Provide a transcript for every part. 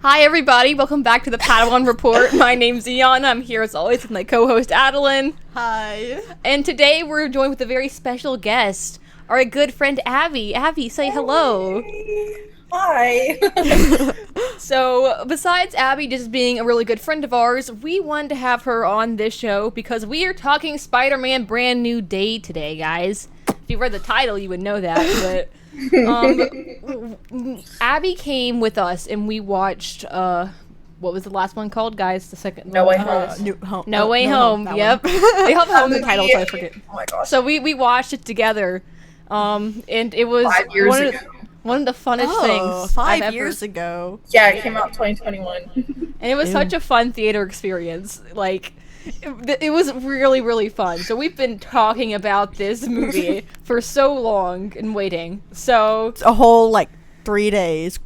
Hi everybody, welcome back to the Padawan Report. My name's Iana. I'm here as always with my co-host Adeline. Hi. And today we're joined with a very special guest, our good friend Abby. Abby, say hello. Hi. So, besides Abby just being a really good friend of ours, we wanted to have her on this show because we are talking Spider-Man Brand New Day today, guys. If you read the title, you would know that, but Abby came with us and we watched what was the last one called, guys? The second No Way Home. No Way Home. Yep. They have home in the title, so I forget. Oh my gosh. So we watched it together. And it was 5 years ago. One of the funnest things 5 years ago. Yeah, it came out 2021. And it was such a fun theater experience. Like, it was really, really fun. So we've been talking about this movie for so long and waiting. So It's a whole, 3 days.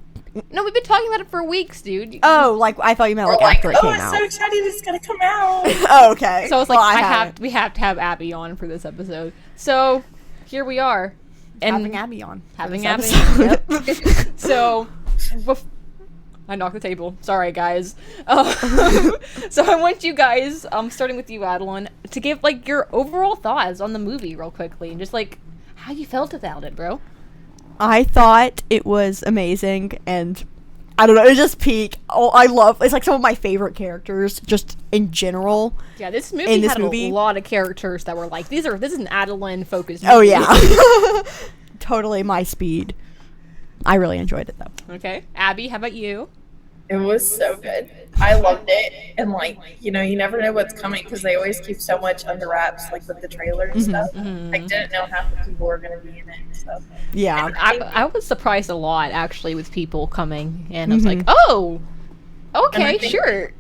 no, we've been talking about it for weeks, dude. Oh, I thought you meant, We're after it came I'm out. so excited it's gonna come out. Oh, okay. So I was like, Well, we have to have Abby on for this episode. So here we are. And having Abby on. having for Abby. this episode. Yep. So, I knocked the table. Sorry, guys. So I want you guys, starting with you, Adeline, to give your overall thoughts on the movie real quickly, and just how you felt about it, bro. I thought it was amazing, and I don't know, it was just peak. Oh, it's some of my favorite characters, just in general. Yeah, this movie had a lot of characters that were this is an Adeline focused movie. Oh, yeah. Totally my speed. I really enjoyed it, though. Okay. Abby, how about you? It was so good. I loved it. And you never know what's coming because they always keep so much under wraps, with the trailer and stuff. I didn't know half the people were gonna be in it. So Yeah. I was surprised a lot, actually, with people coming, and I was like, oh, okay, sure.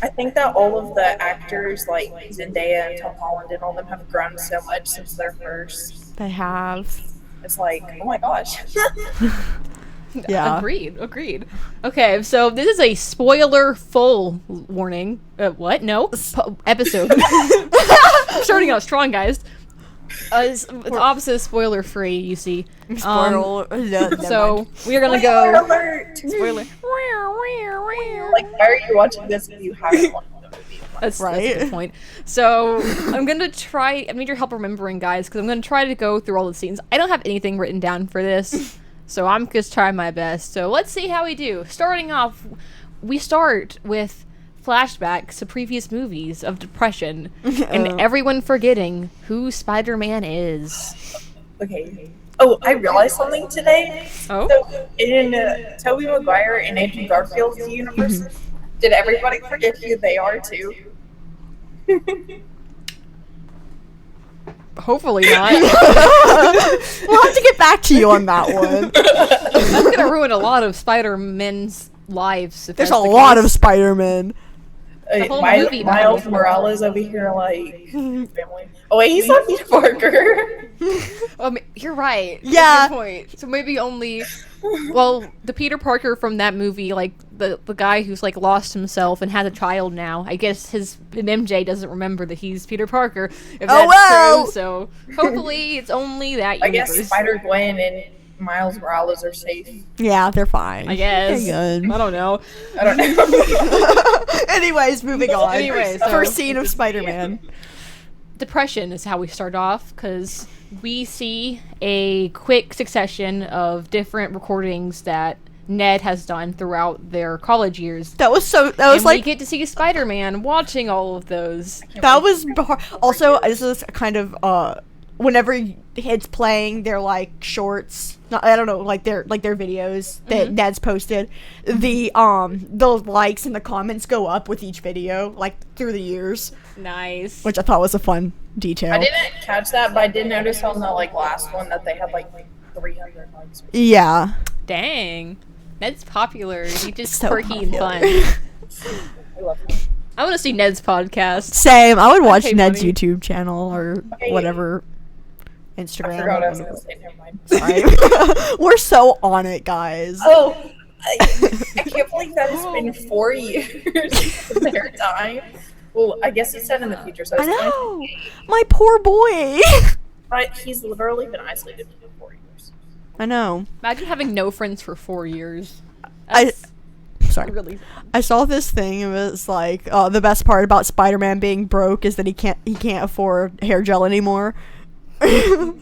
I think that all of the actors, like Zendaya and Tom Holland and all of them, have grown so much since their first. They have. It's oh my gosh. Yeah. Agreed. Okay, so this is a spoiler-full warning. What? No? Episode. Starting out strong, guys. It's the opposite of spoiler-free, you see. So we are gonna Spoiler go... alert! Spoiler. Why are you watching this if you haven't watched the movie? That's Right. a good point. So I'm gonna try... I need your help remembering, guys, because I'm gonna try to go through all the scenes. I don't have anything written down for this. So I'm just trying my best. So let's see how we do. Starting off, we start with flashbacks to previous movies of depression and everyone forgetting who Spider-Man is. Okay. Oh, I realized something today. Oh? So in Tobey Maguire and Andrew Garfield's universe, did everybody forget who they are too? Hopefully not. We'll have to get back to you on that one. That's gonna ruin a lot of Spider-Man's lives. If There's that's a the lot case. of Spider-Man. whole movie Miles Morales over here, family. Oh wait, he's not Peter Parker. You're right. Yeah. Good point. So maybe only... Well, the Peter Parker from that movie, the guy who's lost himself and has a child now. I guess his MJ doesn't remember that he's Peter Parker. If that's true, so hopefully it's only that I universe. guess Spider-Gwen and Miles Morales are safe. Yeah, they're fine. I guess. They're good. I don't know. I don't know. Anyways, moving on. Anyways, so- First scene of Spider-Man. Depression is how we start off, because we see a quick succession of different recordings that Ned has done throughout their college years. That was We get to see Spider-Man watching all of those. that was also, this is kind of whenever it's playing their shorts, I don't know, their videos that Ned's posted, the likes and the comments go up with each video through the years, Nice. which I thought was a fun detail. I didn't catch that, but I did notice on the last one that they had 300 likes. Yeah. Dang. Ned's popular. He's just So quirky and fun. I love him. I want to see Ned's podcast. Same. I would watch Okay, Ned's buddy. YouTube channel or whatever. Instagram. I forgot what I was gonna say. Never mind. Sorry. We're so on it, guys. Oh, I can't believe that it's been 4 years of their time. Well, I guess he said in the future, so I it's know. 2028. My poor boy. But he's literally been isolated for 4 years. I know. Imagine having no friends for 4 years. I sorry. Really. I saw this thing. It was like the best part about Spider-Man being broke is that he can't afford hair gel anymore. How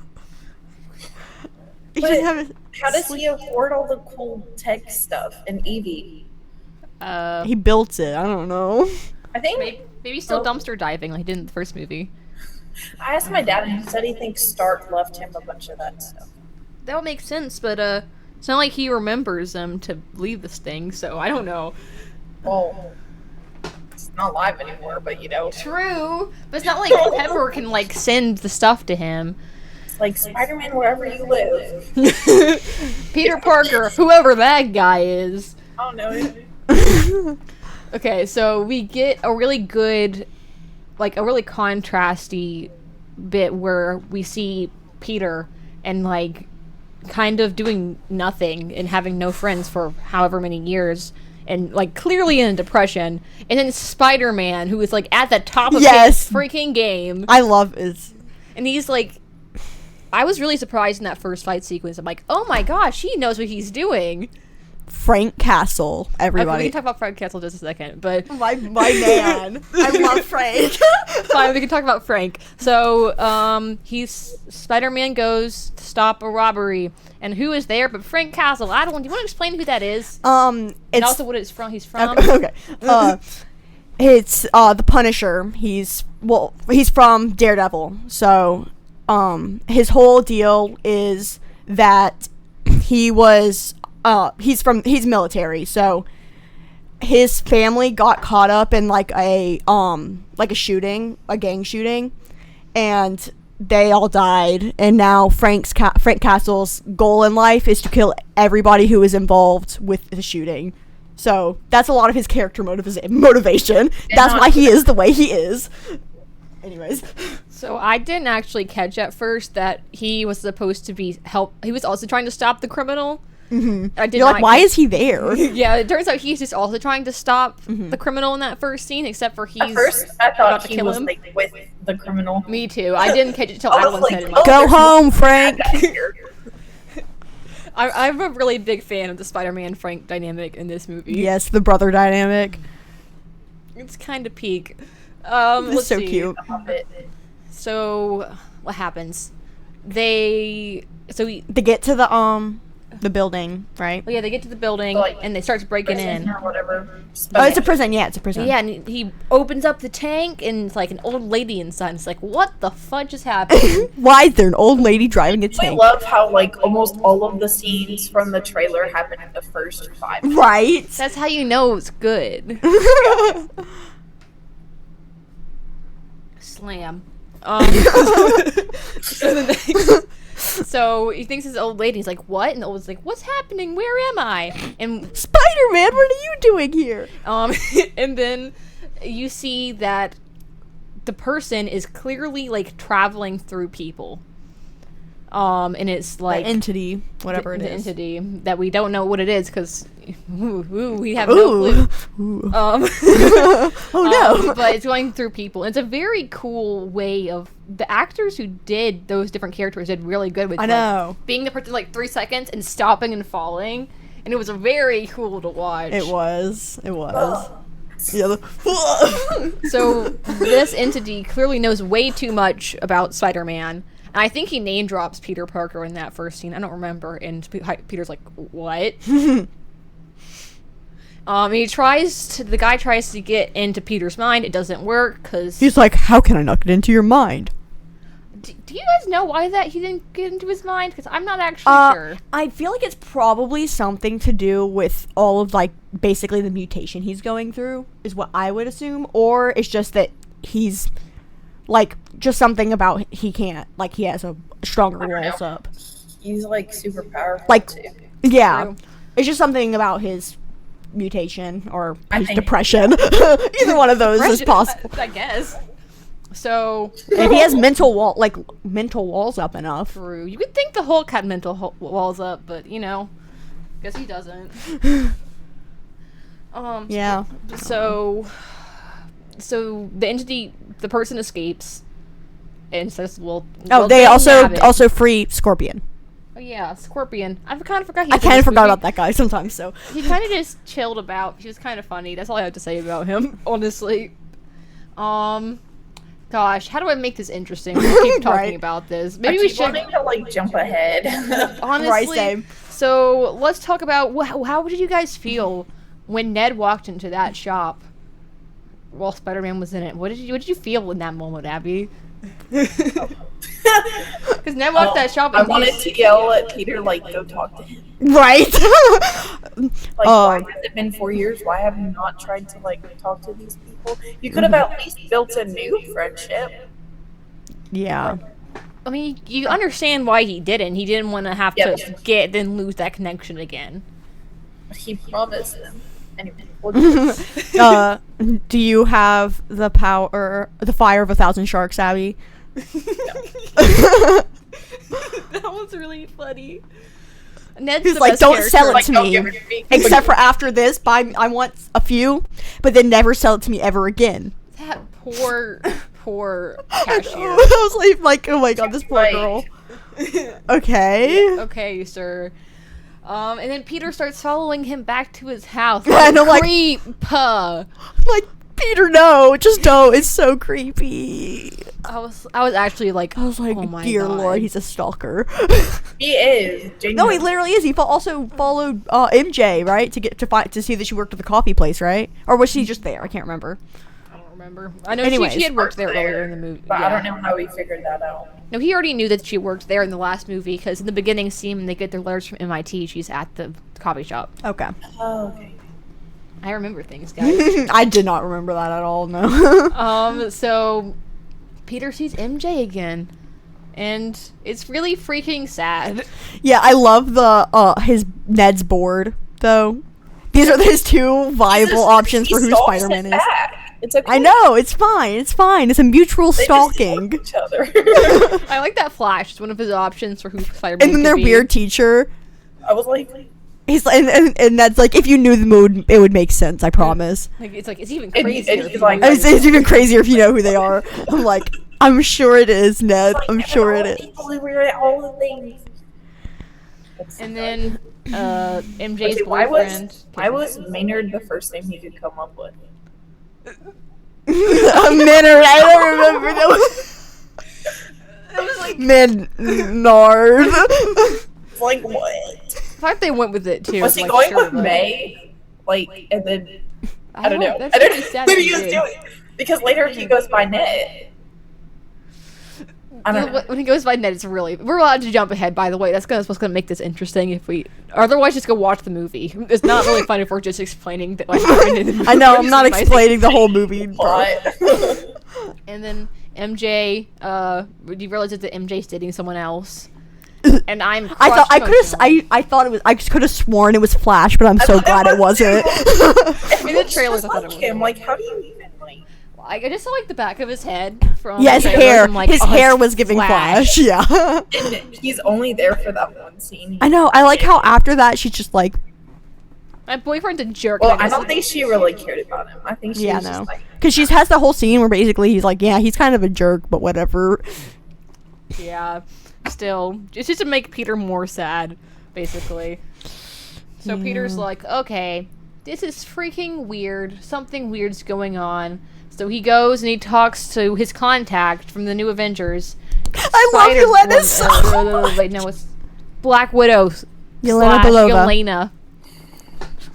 does he afford all the cool tech stuff and Eevee? He built it. I don't know. I think Maybe still dumpster diving like he did in the first movie. I asked my dad, and he said he thinks Stark left him a bunch of that stuff. That would make sense, but it's not like he remembers them to leave this thing, so I don't know. Well, it's not alive anymore, but you know. True, but it's not like Pepper can like send the stuff to him. It's like Spider-Man wherever you live. Peter Parker, whoever that guy is. I don't know. Okay, so we get a really good, like a really contrasty bit where we see Peter and like kind of doing nothing and having no friends for however many years and like clearly in a depression, and then Spider-Man who is like at the top of his freaking game. I love it. And he's like, I was really surprised in that first fight sequence. I'm like, oh my gosh, he knows what he's doing. Frank Castle, everybody. We can talk about Frank Castle just a second, but my man. I love Frank. Fine, we can talk about Frank. So, Spider-Man goes to stop a robbery, and who is there but Frank Castle? Do you want to explain who that is? And also what it's from. He's from. Okay. It's the Punisher. He's from Daredevil. So, his whole deal is that he's military, so his family got caught up in like a gang shooting, and they all died, and now Frank Castle's goal in life is to kill everybody who was involved with the shooting. So that's a lot of his character motivation. That's why he is the way he is. Anyways. So I didn't actually catch at first that he was supposed to be he was also trying to stop the criminal. Mm-hmm. You're like, why is he there? Yeah, it turns out he's just also trying to stop the criminal in that first scene, except for At first, I thought he was like with the criminal. Me too. I didn't catch it until Adeline said it. Go home, Frank. I'm a really big fan of the Spider-Man Frank dynamic in this movie. Yes, the brother dynamic. It's kind of peak. It's so cute. So what happens? They get to the building, right? Well, yeah, they get to the building and they start breaking in. Or whatever. Oh, it's a prison. Yeah, it's a prison. Yeah, and he opens up the tank and it's like an old lady inside. And it's like, what the fudge just happened? Why is there an old lady driving a tank? I love how like almost all of the scenes from the trailer happen in the first 5 minutes. Right. That's how you know it's good. Slam. So he thinks it's an old lady. He's like, what? And the old lady's like, what's happening? Where am I? And Spider-Man, what are you doing here? And then you see that the person is clearly like traveling through people. And it's like the entity, whatever the it is. entity that we don't know what it is because we have no clue. Oh no! But it's going through people. It's a very cool way of the actors who did those different characters did really good with. I know being the person like 3 seconds and stopping and falling, and it was very cool to watch. It was. Yeah. So this entity clearly knows way too much about Spider-Man. And I think he name drops Peter Parker in that first scene. I don't remember. And Peter's like, what? The guy tries to get into Peter's mind. It doesn't work because he's like, how can I not get into your mind? Do you guys know why he didn't get into his mind? Because I'm not actually sure. I feel like it's probably something to do with all of like basically the mutation he's going through is what I would assume. Or it's just that he's like just something about he has a stronger walls up. He's like super powerful. Like too. Yeah. True. It's just something about his mutation or his depression. Either one of those is possible. I guess. So if he has mental walls up enough. True. You would think the Hulk had mental walls up, but guess he doesn't. Yeah. So the entity, the person escapes, and says, "Well." Oh, they also free Scorpion. Oh yeah, Scorpion. I kind of forgot. I kind of forgot about that guy sometimes. So He kind of just chilled about. He was kind of funny. That's all I have to say about him, honestly. Gosh, how do I make this interesting? We'll keep talking Right. about this. Maybe Maybe we we should. wanting to like jump ahead. Honestly. Right, same. So let's talk about how did you guys feel when Ned walked into that shop while Spider-Man was in it? What did you feel in that moment, Abby? Because Ned walked that shop. I And wanted to yell at Peter, like, go talk to him. right. Like, why has it been 4 years? Why have you not tried to like talk to these people? You could have at least built a new friendship. Yeah. I mean, you understand why he didn't. He didn't want to have Yeah. to then lose that connection again. He promised them. Anyway, we'll Do you have the fire of 1,000 sharks, Abby? That was really funny. Ned's He's the like, best don't character. sell it like, to don't me. give it to me. Except for after this, I want a few, but then never sell it to me ever again. That poor cashier. I was like, oh my god, this poor girl. Okay. Okay, sir. And then Peter starts following him back to his house. Yeah, and I'm like- creep. Like, Peter, no, just don't. It's so creepy. I was actually like, I was like, oh my dear God. lord, he's a stalker. He is. No, he Genuinely. literally is. He also followed MJ, right, to see that she worked at the coffee place, right? Or was she just there? I can't remember. I don't remember. I know Anyways. she had worked there earlier in the movie. But yeah. I don't know how he figured that out. No, he already knew that she worked there in the last movie because in the beginning scene when they get their letters from MIT, she's at the coffee shop. Okay. Oh, okay. I remember things, guys. I did not remember that at all. No. So Peter sees MJ again, and it's really freaking sad. Yeah, I love the his Ned's board though. These are his two viable options for who Spider-Man is. It's okay. I know, it's fine. It's fine. It's a mutual They just stalking. love each other. I like that Flash. It's one of his options for who Spider-Man And then could their be. weird teacher. I was like, He's like, and that's like, if you knew the mood, it would make sense. I promise. Like, it's even And crazier. he's if you like- know It's even crazier if you know who they are. I'm like, I'm sure it is, Ned. I'm sure it is. We're at all the things. And then MJ's Okay, boyfriend. why was Maynard the first name he could come up with? A minute, I don't remember that. Maynard. It's like, what? I thought they went with it too. Was he like, going sure, with but- Like, and then I don't know. That's I don't really know. sad Maybe that he was did. doing because later he goes by Ned. I don't know. When he goes by Ned, it's really. We're allowed to jump ahead, by the way. That's what's gonna make this interesting. If we, otherwise, just go watch the movie. It's not really fun if we're just explaining what happened in the movie. I know, I'm It's not amazing. explaining the whole movie, bro. But And then MJ, you realize that MJ's dating someone else, and I'm. I thought I crushed could have. emotionally. I thought it was. I could have sworn it was Flash, but I'm so thought glad it was too. wasn't. In the trailers, I thought it was him. Like, how do you even like? I just saw like the back of his head from. Yeah, the his trailers, hair. I'm like, His oh, hair it's was giving Flash. Yeah. And he's only there for that one scene. I know. I like how after that she's just like, My boyfriend's a jerk. Well, and I just- don't think she really cared about him. I think she yeah, was no, just like, because she has the whole scene where basically he's like, yeah, he's kind of a jerk, but whatever. Yeah. Still, it's just to make Peter more sad, basically. So Peter's like, okay, this is freaking weird. Something weird's going on. So he goes and he talks to his contact from the New Avengers. I love Yelena so Wait, no, it's Black Widow. Yelena slash Belova. Yelena.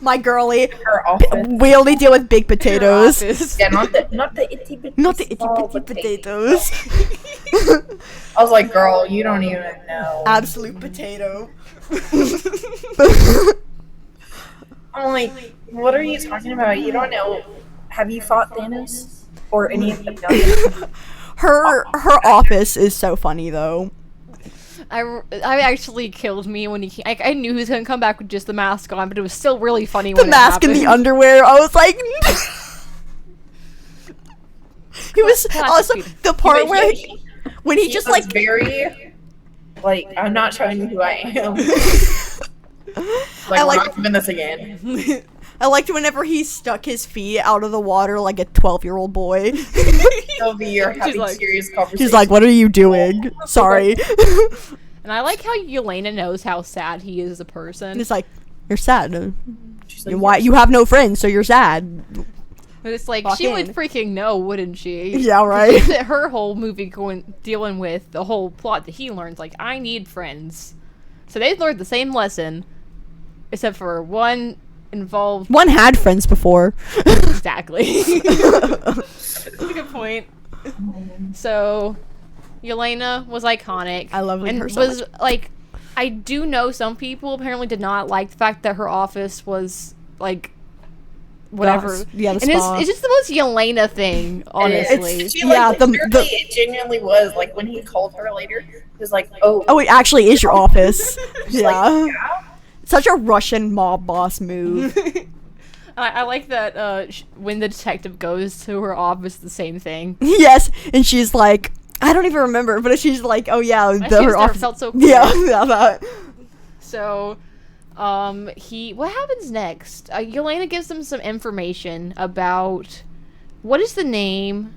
My girlie. her office. We only deal with big potatoes. Office. Yeah, not the itty bitty. Not the itty small bitty potatoes. I was like, girl, you don't even know. Absolute potato. I'm like, what are you talking about? You don't know. Have you fought Thanos or any of the Her office is so funny though. I actually killed me when he. I knew he was gonna come back with just the mask on, but it was still really funny The when mask it and the happened. underwear. I was like, he was Classic also Peter. the part where when he just like very like, I'm not showing you who I am. Like, I we're like- not doing this again. I liked whenever he stuck his feet out of the water like a 12-year-old boy. Sylvie, you're having like- serious conversations. He's like, "What are you doing?" Sorry. And I like how Yelena knows how sad he is as a person. And it's like, you're sad. She's like, Why you have no friends, so you're sad. But it's like, Fuck she would in. freaking know, wouldn't she? Yeah, right. Her whole movie dealing with the whole plot that he learns, like, I need friends. So they learned the same lesson, except for one involved. One had friends before. Exactly. That's a good point. So, Yelena was iconic. I love and her so was much. like, I do know some people apparently did not like the fact that her office was like, whatever. Yeah, the and spa. it's just the most Yelena thing, honestly. She, Yeah, like, it genuinely was. Like, when he called her later, he was like, Oh, it actually is your office. She's Yeah. like, yeah. Such a Russian mob boss move. I like that when the detective goes to her office, the same thing. Yes, and she's like, I don't even remember, but she's like, oh yeah, She was her there, office. felt so cool. Yeah, yeah, that. So, what happens next? Yelena gives them some information about what is the name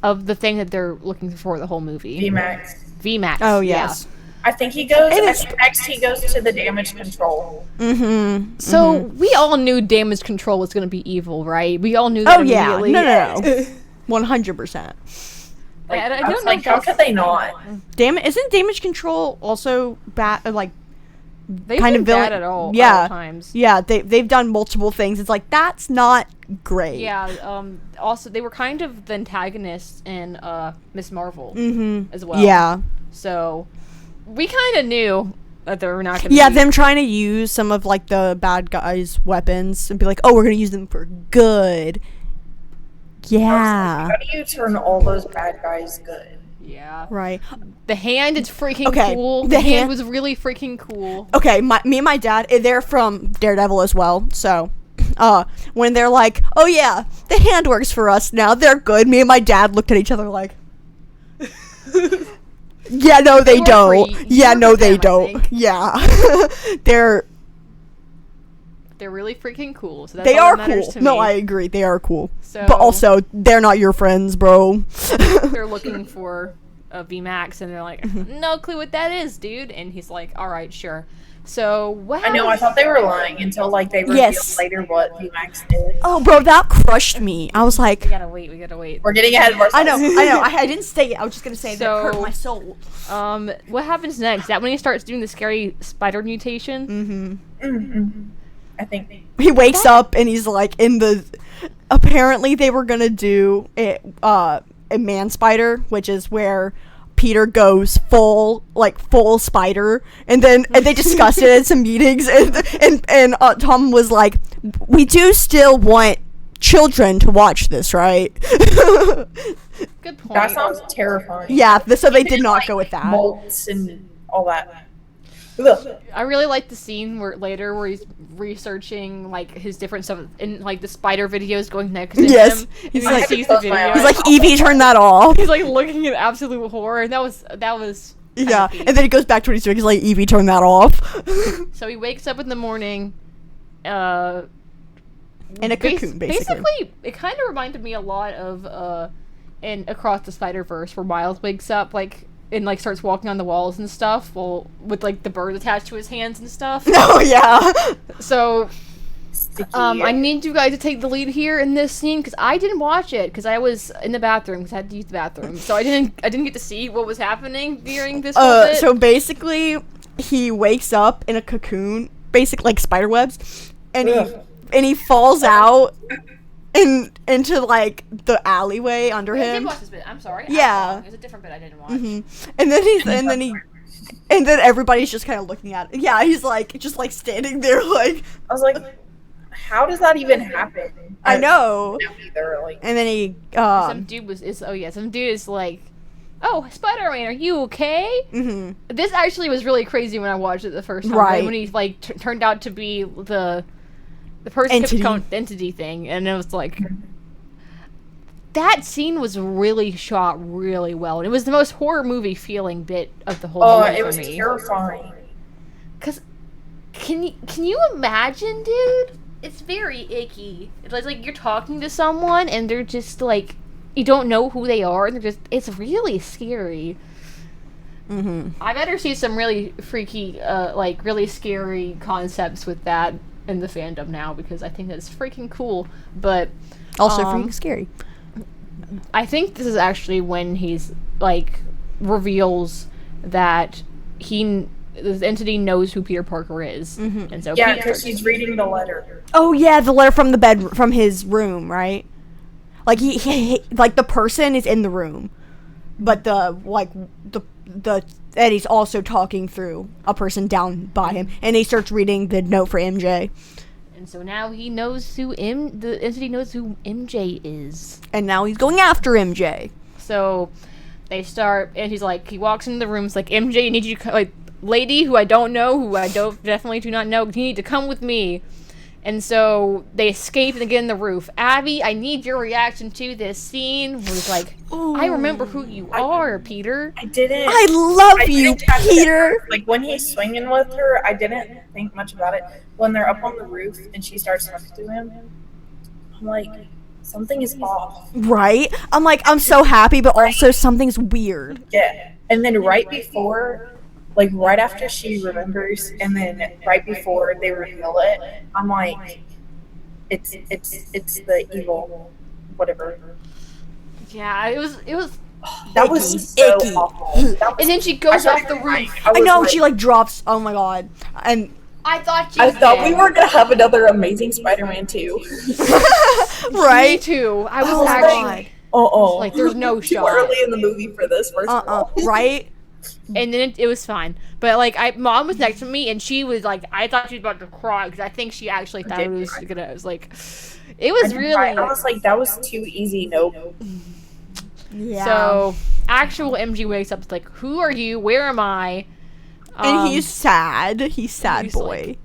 of the thing that they're looking for the whole movie. VMAX. VMAX. Oh yes. I think he goes. And I it's- think next he goes to the damage control. Mm-hmm. So we all knew damage control was going to be evil, right? We all knew that Oh yeah. immediately. No. 100%. Like, I I, don't was know like, if how that's- could they not? Isn't damage control also bad? Like They've kind been of villain bad at all. Yeah. All times. Yeah, they've done multiple things. It's like that's not great. Yeah. Also, they were kind of the antagonists in Miss Marvel Mm-hmm. as well. Yeah. So we kind of knew that they were not going to. Yeah, them trying to use some of like the bad guys' weapons and be like, oh, we're gonna use them for good. Yeah. How do you turn all those bad guys good? Yeah. Right. The hand is freaking Okay, cool. the The hand hand- was really freaking cool. Okay, me and my dad, they're from Daredevil as well, so when they're like, oh yeah, the hand works for us now, they're good, me and my dad looked at each other like, yeah, no, they were don't. free. Yeah, You were no, for they them, I don't. think. Yeah. They're really freaking cool. So that's They all are that matters cool. to No, me. I agree, they are cool. So But also, they're not your friends, bro. they're looking for a VMAX, and they're like, no clue what that is, dude. And he's like, all right, sure. So what? I know. I thought they were lying until like they revealed Yes. later what VMAX did. Oh, bro, that crushed me. I was like, We gotta wait. We gotta wait. We're getting ahead of ourselves. I know. I didn't say it. I was just gonna say that it hurt So- my soul. What happens next? That when he starts doing the scary spider mutation? Mm-hmm. I think. He wakes up and he's like in the. Apparently, they were gonna do a man spider, which is where Peter goes full spider, and they discussed it in some meetings, and Tom was like, "We do still want children to watch this, right?" Good point. That sounds terrifying. Yeah, so they did Even, not like, go with that. Molts and all that. Ugh. I really like the scene where he's researching like his different stuff and like the spider videos going next to Yes. him. He's And like- he sees the He's video. He's like, "Evie, turn that off." He's like looking at absolute horror, and that was kinda Yeah, neat. and then he goes back to what he's doing. He's like, "Evie, turn that off." So he wakes up in the morning, In a cocoon, basically. Basically, it kind of reminded me a lot of in Across the Spider-Verse, where Miles wakes up and like starts walking on the walls and stuff, with like the bird attached to his hands and stuff. Oh yeah. So Sticky. I need you guys to take the lead here in this scene because I didn't watch it because I was in the bathroom because I had to use the bathroom, so I didn't get to see what was happening during this. Whole bit. So basically, he wakes up in a cocoon, like spider webs, and Ugh. he falls out into like the alleyway under I did him. watch this bit. I'm sorry. Yeah. It was a different bit I didn't watch. And then everybody's just kind of looking at it. Yeah, he's like just like standing there like, I was like, how does that even happen? I know. don't know either. Like, And then he Some dude some dude is like, "Oh, Spider-Man, are you okay?" mhm. This actually was really crazy when I watched it the first time. Right. When he like turned out to be the person Entity. kept calling entity thing, and it was like that scene was really shot really well, and it was the most horror movie feeling bit of the whole oh, movie it for was me. terrifying. Cause can you imagine, dude? It's very icky. It's like you're talking to someone and they're just like you don't know who they are, and it's really scary. I better see some really freaky, like really scary concepts with that in the fandom now because I think that's freaking cool. But Also freaking scary. I think this is actually when he's like reveals that the entity knows who Peter Parker is, and so Yeah, because he's reading the letter. Oh yeah, the letter from his room, right? Like he like the person is in the room, but the Eddie's also talking through a person down by him, and he starts reading the note for MJ. And so now he knows the entity knows who MJ is, And now he's going after MJ. so they start, and he walks into the room. It's like, MJ, I need you to like, lady who I don't know, who I don't definitely do not know. You need to come with me. And so they escape and get in the roof. Abby, I need your reaction to this scene. Where he's like, I remember who you are, Peter. I didn't. I love you, didn't catch Peter. it. Like when he's swinging with her, I didn't think much about it. When they're up on the roof and she starts talking to him, I'm like, something is off. Right? I'm like, I'm so happy, but also something's weird. Yeah. And then right before, like right after she remembers, and then right before they reveal it, I'm like, it's the evil, whatever. Yeah, it was. That was so Icky. awful. That was, And then she goes I off the started crying. roof. I was know, she like drops. Oh my god. And I thought I thought we were gonna have another Amazing Spider-Man 2. Me right? too. I was Oh my actually god. Oh, like, there's no too shot. early in the movie for this. First of all, Right? And then it was fine. But like, Mom was next to me, and she was like, I thought she was about to cry because I think she actually thought it was gonna. I was like, it was really. I was like, that was too easy. Nope. Yeah. So actual MG wakes up. It's like, who are you? Where am I? And he's sad. He's sad he's boy.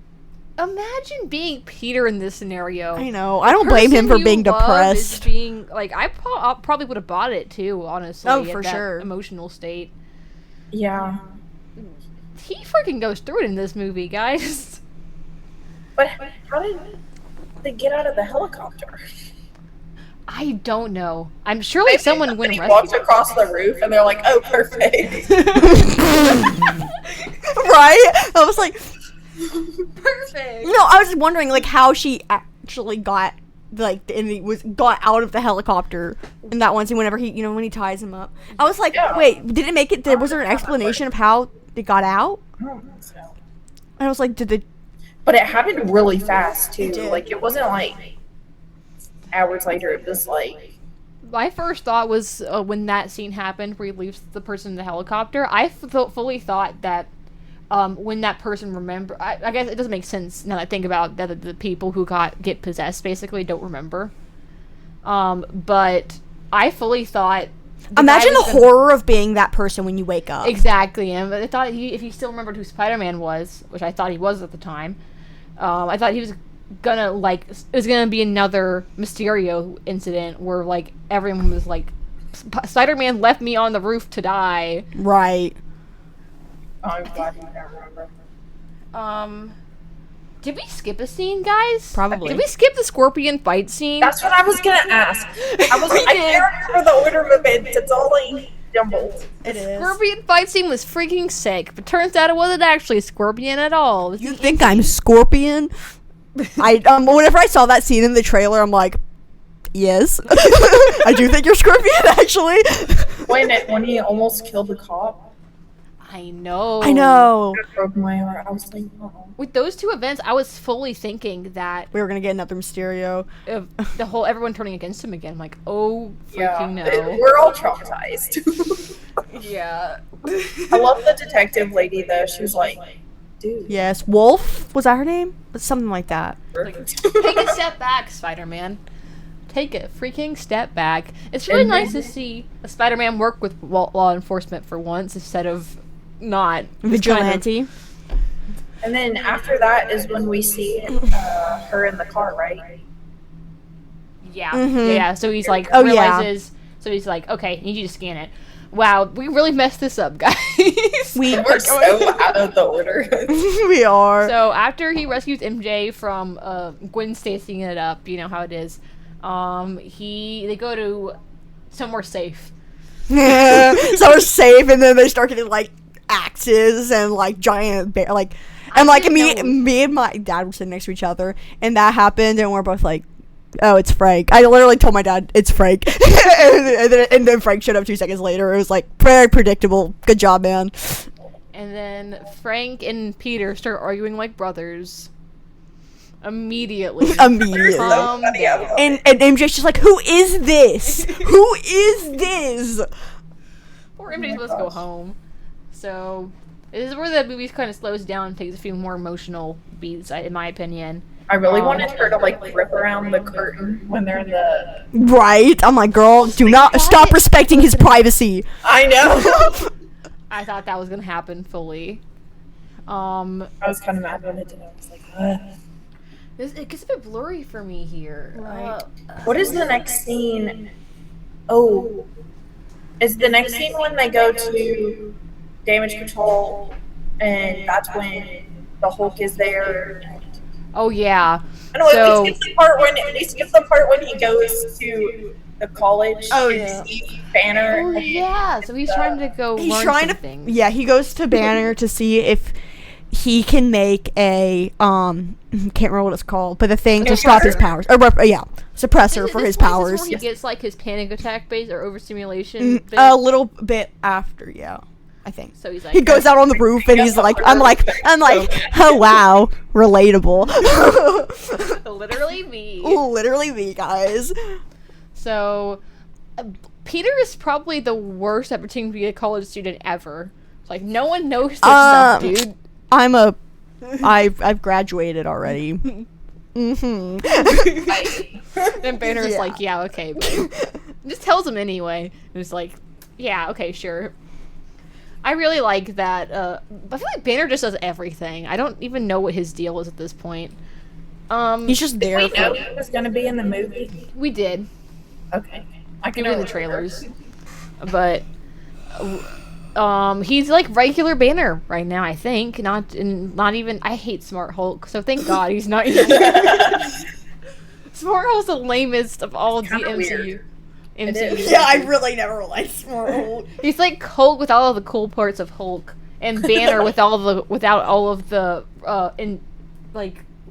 Imagine being Peter in this scenario. I know. I don't blame him for Person being you love is depressed. being like, I probably would have bought it too. Honestly, Oh, at for that sure. Emotional state. Yeah. He freaking goes through it in this movie, guys. But how did they get out of the helicopter? I don't know. I'm sure like someone went He and walks rescued him. across the roof, and they're like, "Oh, perfect." Right? I was like, Perfect. no, I was just wondering like how she actually got got out of the helicopter in that one scene whenever he when he ties him up. I was like, Yeah. wait, did it make it? Was there an explanation of how it got out? I don't think so. And I was like, did the But it happened really fast too. did. Like it wasn't like hours later. It was like, My first thought was when that scene happened where he leaves the person in the helicopter, I fully thought that when that person I guess it doesn't make sense now that I think about that the people who get possessed basically don't remember. But I fully thought imagine the horror of being that person when you wake up. Exactly, and I thought if he still remembered who Spider-Man was, which I thought he was at the time, I thought he was gonna it was gonna be another Mysterio incident where like everyone was like, Spider-Man left me on the roof to die. Right. oh, I'm glad you don't remember. Did we skip a scene, guys? Probably. Did we skip the Scorpion fight scene? That's what I was gonna ask. I can't remember the order of events. It's all like jumbled. It is. Scorpion fight scene was freaking sick, but turns out it wasn't actually Scorpion at all. It was You the think I'm Scorpion? Whenever I saw that scene in the trailer, I'm like, yes, I do think you're Scorpion. Actually, When he almost killed the cop, I know. I know. it broke my heart. I was like, oh. With those two events, I was fully thinking that We were gonna get another Mysterio. of the whole everyone turning against him again. I'm like, oh freaking Yeah, no. we're all traumatized. Yeah. I love the detective lady though. She was like, dude. Yes, Wolf was that her name? Something like that. Take a step back, Spider-Man. Take a freaking step back. It's really And nice then- to see a Spider-Man work with law enforcement for once instead of not. Vigilante. And then after that is when we see her in the car, right? Yeah. Mhm. Yeah. So he's like, Oh, yeah. realizes. So he's like, okay, I need you to scan it. Wow, we really messed this up, guys. We We're so out of the order. we are. So after he rescues MJ from Gwen Stacying it up, you know how it is. They go to somewhere safe. So we're safe, and then they start getting like axes and like giant bear and like me and my dad were sitting next to each other, and that happened, and we're both like, oh, it's Frank. I literally told my dad it's Frank, and then Frank showed up 2 seconds later. It was like very predictable. Good job, man. And then Frank and Peter start arguing like brothers. Immediately. Immediately. Calm down. And MJ's just like, who is this? Who is this? Poor MJ's supposed to go home. So, this is where the movie kind of slows down and takes a few more emotional beats, in my opinion. I really wanted her to like rip around the curtain when they're in the. Right? I'm like, girl, do not stop respecting his privacy. I know. I thought that was gonna happen fully. I was kind of mad when it didn't. I was like, ugh. It gets a bit blurry for me here. Right. What is the next scene? Oh, is the next scene when they go to damage control, and that's when the Hulk is there? Oh yeah. I know. At least skip the part when he goes to the college. Oh, and yeah. sees Banner. Oh yeah. So he's trying to go He's learn trying something. Yeah, he goes to Banner to see if he can make a can't remember what it's called, but the thing to stop his powers, or suppressor for his powers. Where he gets like his panic attack base or overstimulation. Bit. A little bit after, yeah, I think. So he's like, He goes out on the roof and he's like, I'm like, oh wow, relatable. literally me. Literally me, guys. So, Peter is probably the worst at pretending to be a college student ever. It's like no one knows this stuff, dude. I've graduated already. Mm-hmm. Then Banner's like, yeah, okay, babe. Just tells him anyway. And it's like, yeah, okay, sure. I really like that. I feel like Banner just does everything. I don't even know what his deal is at this point. He's just there. Did we know he was gonna be in the movie? We did. Okay. I We can did in the trailers. But he's like regular Banner right now, I think. Not even. I hate Smart Hulk, so thank God he's not. Smart Hulk's the lamest of all the MCU. Yeah, I really never liked Smart Hulk. He's like Hulk with all of the cool parts of Hulk, and Banner without all of the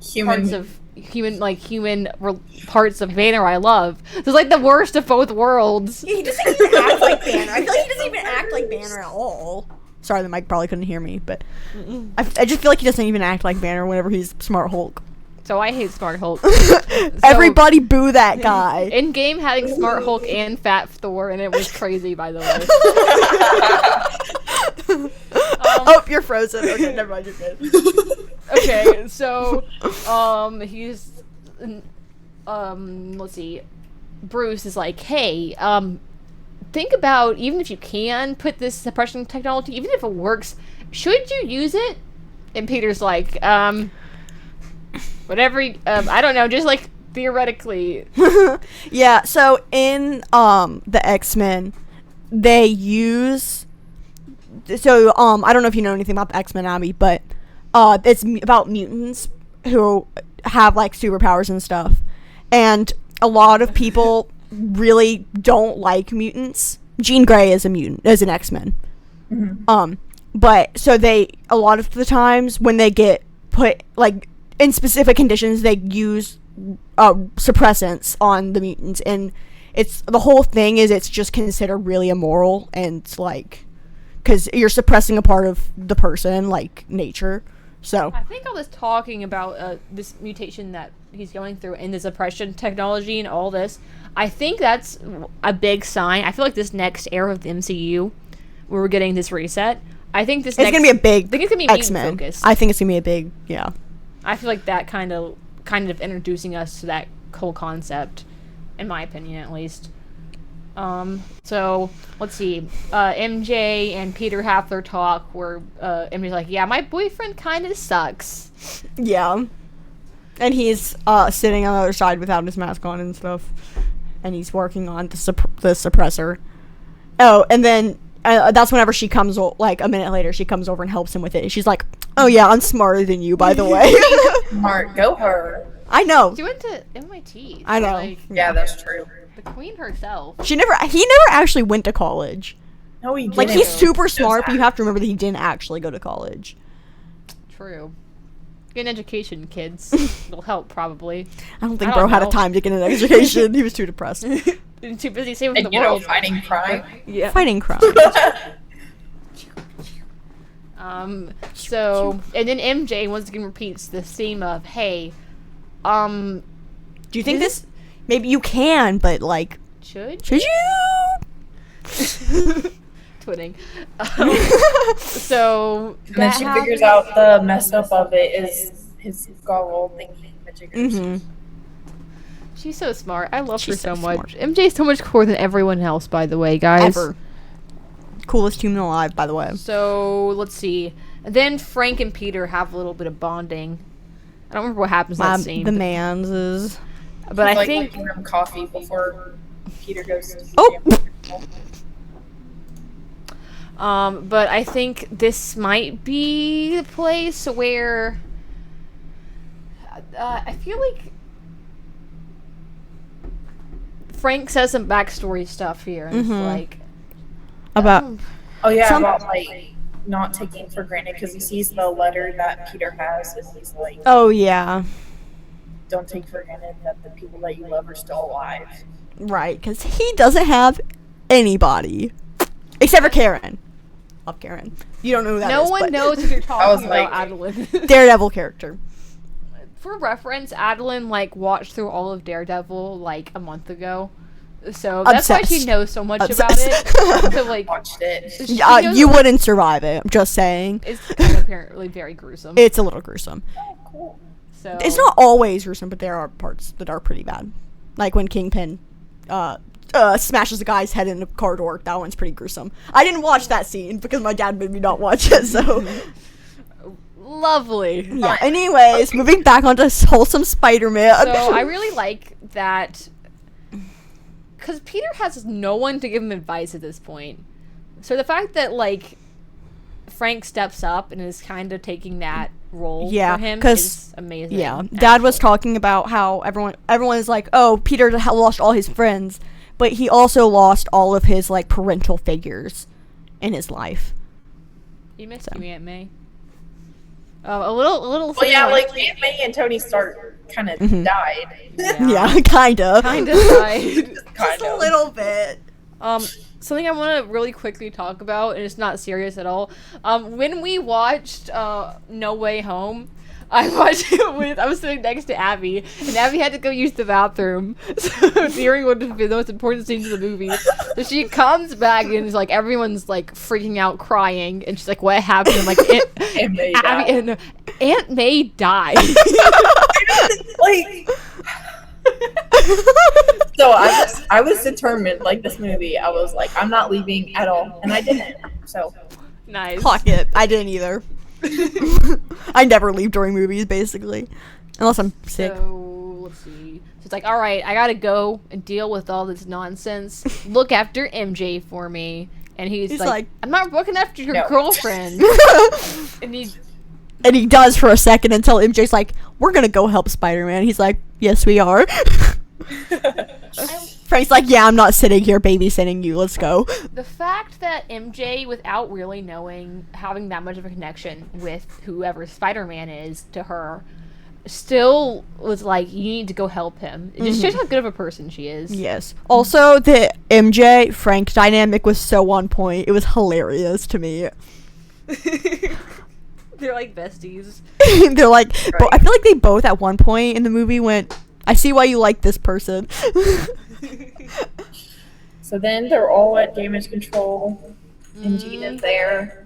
human parts of human parts of Banner I love. So it's like the worst of both worlds. He doesn't even act like Banner. I feel like he doesn't even act like Banner at all. Sorry, the mic probably couldn't hear me, but I just feel like he doesn't even act like Banner whenever he's Smart Hulk. So I hate Smart Hulk. Everybody boo that guy. In game having Smart Hulk and Fat Thor, and it was crazy, by the way. Oh, you're frozen. Okay, never mind, you're good. Okay, so he's let's see. Bruce is like, hey, think about, even if you can put this suppression technology, even if it works, should you use it? And Peter's like, whatever, I don't know, just like theoretically. Yeah, so in the X-Men, they use, so I don't know if you know anything about the X-Men, Abby, but it's about mutants who have like superpowers and stuff, and a lot of people really don't like mutants. Jean Grey is a mutant, is an X-Men. Mm-hmm. But so they, a lot of the times when they get put like in specific conditions, they use suppressants on the mutants, and it's, the whole thing is it's just considered really immoral, and like, because you're suppressing a part of the person, like nature. So I think all this talking about this mutation that he's going through and the suppression technology and all this, I think that's a big sign. I feel like this next era of the MCU, where we're getting this reset, I think this it's gonna be a big I think it's gonna be X-Men focused. I think it's gonna be a big, yeah. I feel like that kind of introducing us to that whole concept, in my opinion, at least. So let's see. MJ and Peter have their talk where MJ's like, "Yeah, my boyfriend kind of sucks." Yeah, and he's sitting on the other side without his mask on and stuff, and he's working on the suppressor. Oh, and then that's whenever she comes, like a minute later, she comes over and helps him with it. And she's like, "Oh yeah, I'm smarter than you, by the way." Smart, go her. I know. She went to MIT. I know. Like, Yeah, that's true. the queen herself. He never actually went to college. No, he didn't. Like, he's super Just smart, but you act. have to remember that he didn't actually go to college. True. Get an education, kids. It'll help, probably. I don't think I bro don't had a know. time to get an education. He was too depressed. Been too busy saving And the you know, world. fighting crime. Yeah. Fighting crime. So, and then MJ once again repeats the theme of, hey, Do you think this? Maybe you can, but like, should should you? twitting. So, And then she figures out the mess up of it is his goggle thingy majiggers. Mm-hmm. She's so smart. I love her She's so so much. smart. MJ's so much cooler than everyone else, by the way, guys. Ever. Coolest human alive, by the way. So, let's see. And then Frank and Peter have a little bit of bonding. I don't remember what happens in that scene. The man's is. but He's I like think making them coffee before Peter goes to Oh! but I think this might be the place where I feel like Frank says some backstory stuff here, and it's like About. Oh yeah, Some- about like not taking for granted because he sees the letter that Peter has, and he's like, Oh, yeah. "Don't take for granted that the people that you love are still alive." Right, because he doesn't have anybody. Except for Karen. Love Karen. You don't know who that is. no one but knows if you're was talking like- about Adeline. Daredevil character. For reference, Adeline like watched through all of Daredevil like a month ago, so that's why she Obsessed. knows so much Obsessed. about it. So like, Watched it. she Yeah, knows you wouldn't survive it. I'm just saying. It's kind of apparently very gruesome. It's a little gruesome. Oh, cool. So It's not always gruesome, but there are parts that are pretty bad. Like when Kingpin smashes a guy's head in a car door. That one's pretty gruesome. I didn't watch that scene because my dad made me not watch it, so... lovely. Yeah. Anyways, moving back onto wholesome Spider-Man. So I really like that because Peter has no one to give him advice at this point. So the fact that like Frank steps up and is kind of taking that role Yeah, for him 'cause- is amazing. Yeah, Dad was talking about how everyone is like, oh, Peter lost all his friends, but he also lost all of his like parental figures in his life. You missed you, Aunt May. A little. Well, yeah, like Aunt May and Tony Stark kind of died. Yeah, kinda. kind of died. Kind of. little bit. Something I want to really quickly talk about, and it's not serious at all. When we watched No Way Home, I watched it with. I was sitting next to Abby, and Abby had to go use the bathroom so, during one of the most important scenes of the movie. So she comes back and is like, everyone's like freaking out, crying, and she's like, "What happened?" I'm like, Aunt May Abby died. and Aunt May died. Like, so I was determined. Like this movie, I was like, I'm not leaving at all, and I didn't. So Nice. Clock it. I didn't either. I never leave during movies, basically, unless I'm sick. So let's see. So it's like, all right, I gotta go and deal with all this nonsense. Look after MJ for me. And he's like- like, I'm not looking after your No. girlfriend. And he, And he does for a second until MJ's like, "We're gonna go help Spider-Man." He's like, "Yes, we are." Frank's like, "Yeah, I'm not sitting here babysitting you. Let's go." the fact that MJ, without really knowing, having that much of a connection with whoever Spider-Man is to her, still was like, you need to go help him. It just shows how good of a person she is. Yes. Also, the MJ Frank dynamic was so on point. It was hilarious to me. They're like besties. They're like, I feel like they both at one point in the movie went, "I see why you like this person." So then they're all at damage control, and Jean is there,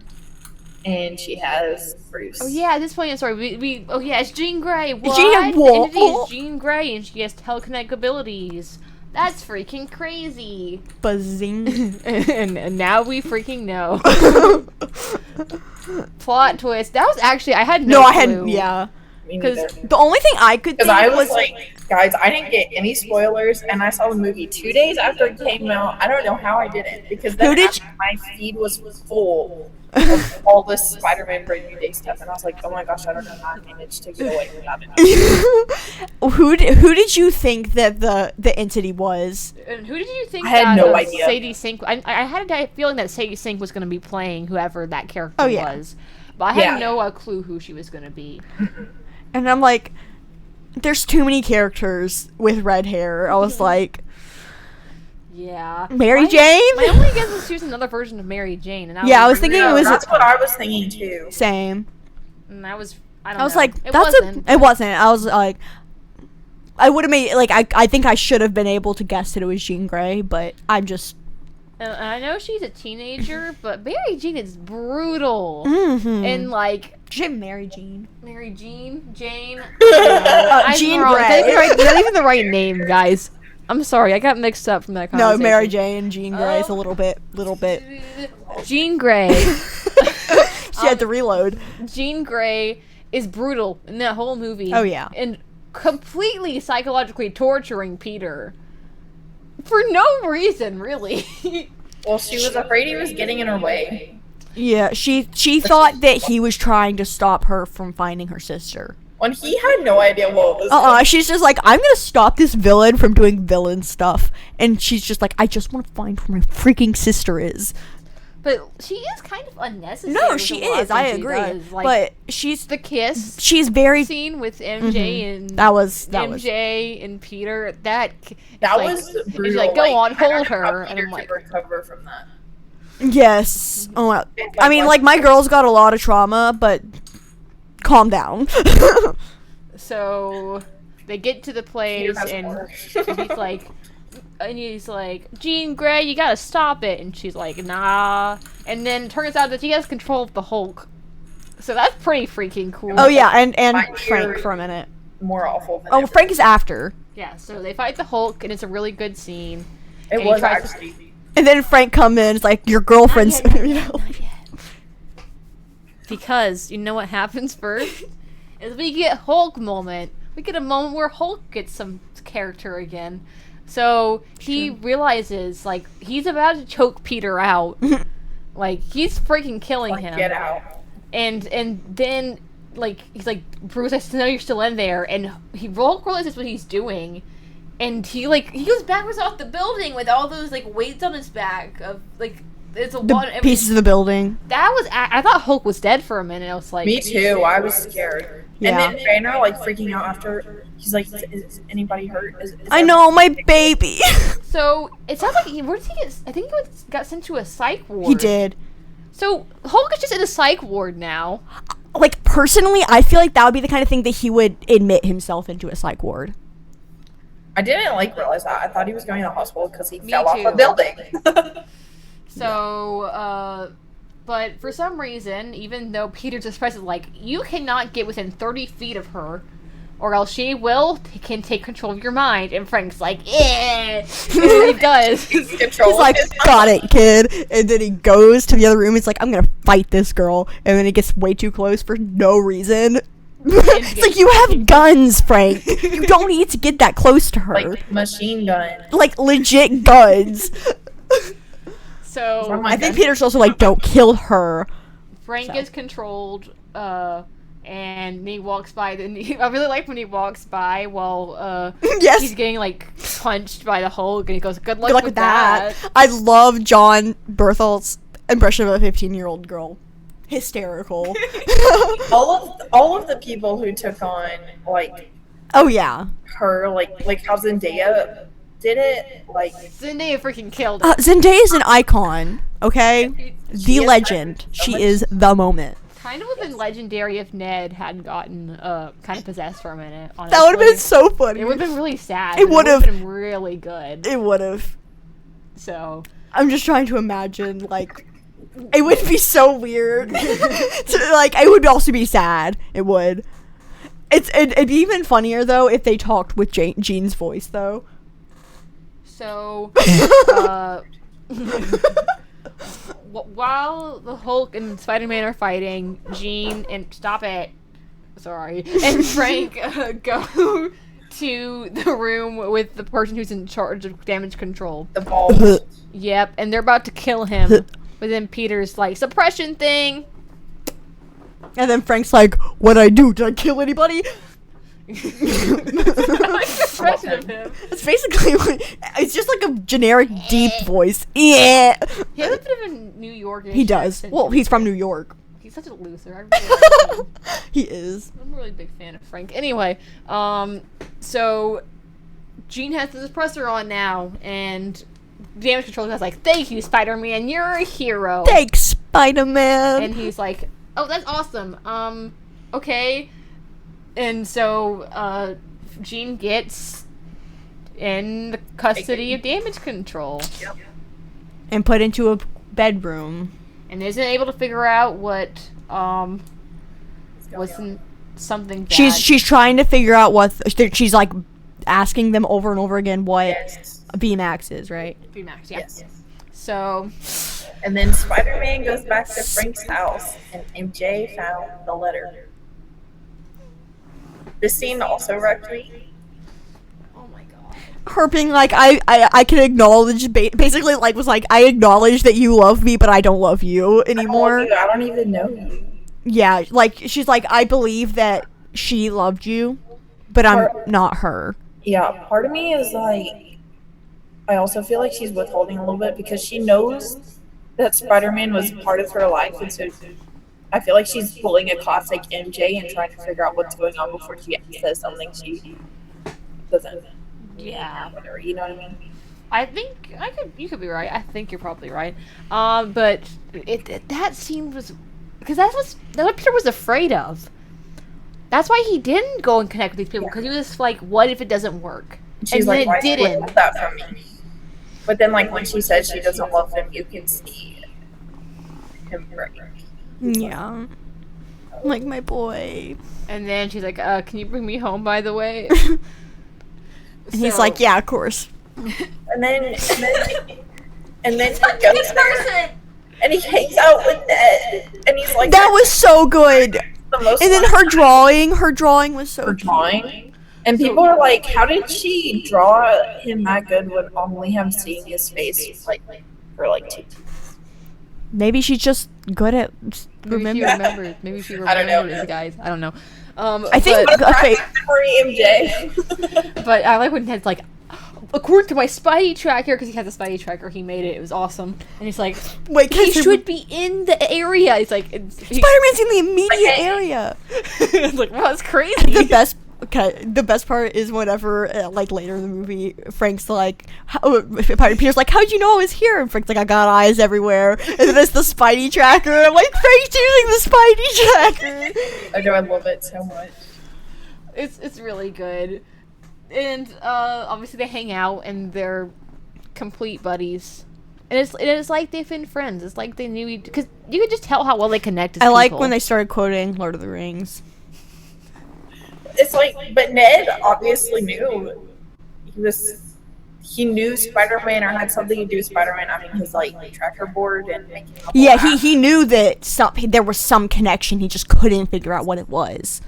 and she has Bruce. Oh yeah, at this point, sorry, oh yeah, it's Jean Grey. What? Jean The what? entity is Jean Grey, and she has telekinetic abilities. That's freaking crazy. Buzzing. and now we freaking know. Plot twist. That was actually I had no No, I clue. hadn't. Yeah. Me Because neither. The only thing I could Because think I was like, Guys, I didn't get any spoilers, and I saw the movie 2 days after it came out. I don't know how I didn't, because then my feed was full of all this Spider-Man Brand New Day stuff, and I was like, oh my gosh, I don't know how I managed to get away without it. Who did you think that the entity was? And who did you think I had no idea. Sadie Sink? I had a feeling that Sadie Sink was going to be playing whoever that character was, but I had no clue who she was going to be. And I'm like, there's too many characters with red hair. I was like, yeah, Mary Jane. My only guess was she was another version of Mary Jane, and I was thinking it was. That's what I was thinking too. Same. And I was like, it wasn't. It wasn't. I was like, I would have made like I think I should have been able to guess that it was Jean Grey, but I'm just. I know she's a teenager, but Mary Jane is brutal. And like. Mary Jane. Jane. Jean Grey. Grey. Not even the right name, guys. I'm sorry, I got mixed up from that conversation. No, Mary Jane, Jean Grey is a little bit. Jean Grey. She had to reload. Jean Grey is brutal in that whole movie. Oh yeah. And completely psychologically torturing Peter. For no reason, really. Well, she was afraid he was getting in her way. Yeah, she thought that he was trying to stop her from finding her sister. When he had no idea what was she's just like, I'm gonna stop this villain from doing villain stuff. And she's just like, I just want to find where my freaking sister is. But she is kind of unnecessary. No, she is. I agree. But she's the kiss. She's very scene with MJ and that was MJ and Peter. That was brutal. She's like, go on, hold her, and I'm like, recover from that. Yes. Oh, well, I mean, like, my girl's got a lot of trauma, but calm down. So they get to the place, and he's like, Jean Grey, you gotta stop it. And she's like, nah. And then it turns out that he has control of the Hulk. So that's pretty freaking cool. Oh, yeah, and Frank for a minute. More awful than ever. Frank is after. Yeah, so they fight the Hulk, and it's a really good scene. It was actually. And then Frank comes in, it's like, your girlfriend's, not yet. Because, you know what happens first? Is we get Hulk moment. We get a moment where Hulk gets some character again. So, he realizes, like, he's about to choke Peter out. Like, he's freaking killing him. Get out. And then, like, he's like, Bruce, I know you're still in there. And Hulk realizes what he's doing. And he goes backwards off the building with all those, like, weights on his back of, like, it's a lot of pieces of the building. That was, I thought Hulk was dead for a minute. I was like, me too. I was scared. Yeah. And then Banner, like, freaking out after, he's like, is anybody hurt? Is I know, my baby. So, it sounds like, where did he get, I think he got sent to a psych ward. He did. So, Hulk is just in a psych ward now. Like, personally, I feel like that would be the kind of thing that he would admit himself into a psych ward. I didn't, realize that. I thought he was going to the hospital because he fell off a building. So, but for some reason, even though Peter just presses, like, you cannot get within 30 feet of her, or else she can take control of your mind. And Frank's like, eh. And he does. He's like, got it, kid. And then he goes to the other room. He's like, I'm gonna fight this girl. And then he gets way too close for no reason. It's like, you have guns, Frank. You don't need to get that close to her. Like, machine gun. Like, legit guns. So, I think Peter's also like, don't kill her. Frank is controlled, and he walks by. I really like when he walks by while yes. he's getting, like, punched by the Hulk, and he goes, good luck with that. I love John Bertholt's impression of a 15-year-old girl. Hysterical. all of the people who took on, like, oh yeah, her, like how Zendaya did it, like, Zendaya freaking killed it. Zendaya is an icon, okay? The legend. She is the moment. Kind of would have been legendary if Ned hadn't gotten kind of possessed for a minute, honestly. That would have been so funny. It would have been really sad. It would have been really good. It would have. So I'm just trying to imagine, like, it would be so weird. It would also be sad. It would. It'd be even funnier, though, if they talked with Jean's voice, though. So, while the Hulk and Spider-Man are fighting, Jean and... Stop it. Sorry. And Frank go into the room with the person who's in charge of damage control. The balls. Yep, and they're about to kill him. But then Peter's like, suppression thing. And then Frank's like, what'd I do? Did I kill anybody? Suppression of him. It's basically, it's just like a generic deep voice. Yeah. He has a bit of a New York. He does. Well, he's from New York. He's such a loser. I really like him. He is. I'm a really big fan of Frank. Anyway, so Jean has the suppressor on now, and damage control guy's like, "Thank you, Spider-Man. You're a hero." Thanks, Spider-Man. And he's like, "Oh, that's awesome. Okay." And so, Jean gets in the custody of damage control. Yep. And put into a bedroom. And isn't able to figure out what, What's going was on? something bad. She's trying to figure out what, she's like asking them over and over again what Yes. VMAX is, right? VMAX, yeah. Yes. So, And then Spider-Man goes back to Frank's house, and MJ found the letter. This scene also wrecked me. oh my god. Her being like, I can acknowledge, basically like was like, I acknowledge that you love me, but I don't love you anymore. I don't even know you. Yeah, like, she's like, I believe that she loved you, but I'm not her. Yeah, part of me is like, I also feel like she's withholding a little bit because she knows that Spider-Man was part of her life, and so I feel like she's pulling a classic MJ and trying to figure out what's going on before she says something she doesn't. Yeah. Whatever, you know what I mean? I think you could be right. I think you're probably right. But that scene was, because that's what Peter was afraid of. That's why he didn't go and connect with these people, because he was like, what if it doesn't work? She's And like, then why it did you didn't. withhold that from me? But then, like, when she says she doesn't love him, you can see him break. Yeah. Like, my boy. And then she's like, can you bring me home, by the way? And he's like, yeah, of course. And then he goes there, and he hangs out with Ned, and he's like, That was so good. the most And then her drawing was so her cute. drawing. And people are like, how did she draw him that good with only him seeing his face like for like 2 Maybe she's just good at Maybe she I don't know. remembers, guys. I don't know. I think What a okay. practice memory, MJ. But I like when Ned's like, according to my Spidey tracker, because he has a Spidey tracker, he made it. It was awesome. And he's like, Wait, he should be in the area. He's like, Spider-Man's in the immediate Okay. area. it's like, wow, that's crazy. The best part is whenever, like later in the movie, Frank's like, Peter's like, how'd you know I was here? And Frank's like, I got eyes everywhere. And then it's the Spidey tracker. And I'm like, Frank's using the Spidey tracker. I know, I love it so much. It's really good. And obviously they hang out and they're complete buddies. And it is like they've been friends. It's like they knew because you could just tell how well they connect as I like people. when they started quoting Lord of the Rings. It's like, but Ned obviously knew he knew Spider-Man or had something to do with Spider-Man having his like tracker board and making up Yeah, all that. he knew that there was some connection. He just couldn't figure out what it was.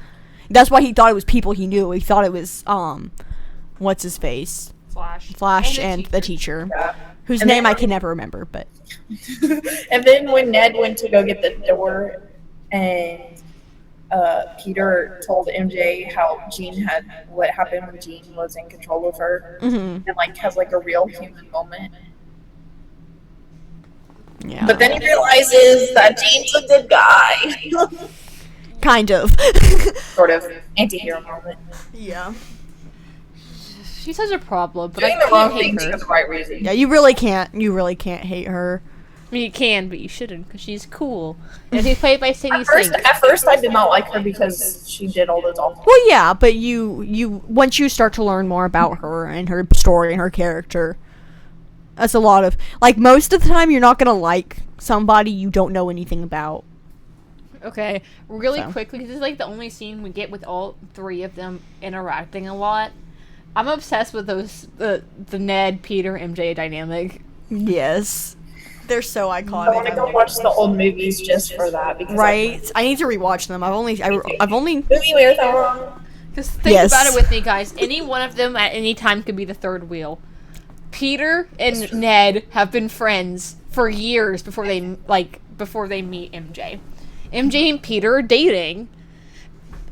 That's why he thought it was people he knew. He thought it was what's his face, Flash, and the teacher, Yeah. whose And name then- I can never remember. But And then when Ned went to go get the door, and Peter told MJ how Jean had what happened when Jean was in control of her, mhm, and like has like a real human moment. yeah, But then he realizes that Jean's a good guy. kind of. Sort of anti-hero moment. Yeah, She's such a problem, but Doing I the wrong can't hate things her. for the right reason. yeah. You really can't hate her. I mean, you can, but you shouldn't, because she's cool. And she's played by Sadie Sink. At first, I did not like her because she did all those awful. Well, yeah, but you once you start to learn more about her and her story and her character, that's a lot of like most of the time you're not gonna like somebody you don't know anything about. Okay, really So. quickly, this is like the only scene we get with all three of them interacting a lot. I'm obsessed with the Ned, Peter, MJ dynamic. Yes, they're so I want to go iconic. watch the old movies just for that. Because Right? I need to rewatch them. I've only movie marathon. Because Because think about it with me, guys. Any one of them at any time could be the third wheel. Peter and Ned have been friends for years before they meet MJ. MJ and Peter are dating.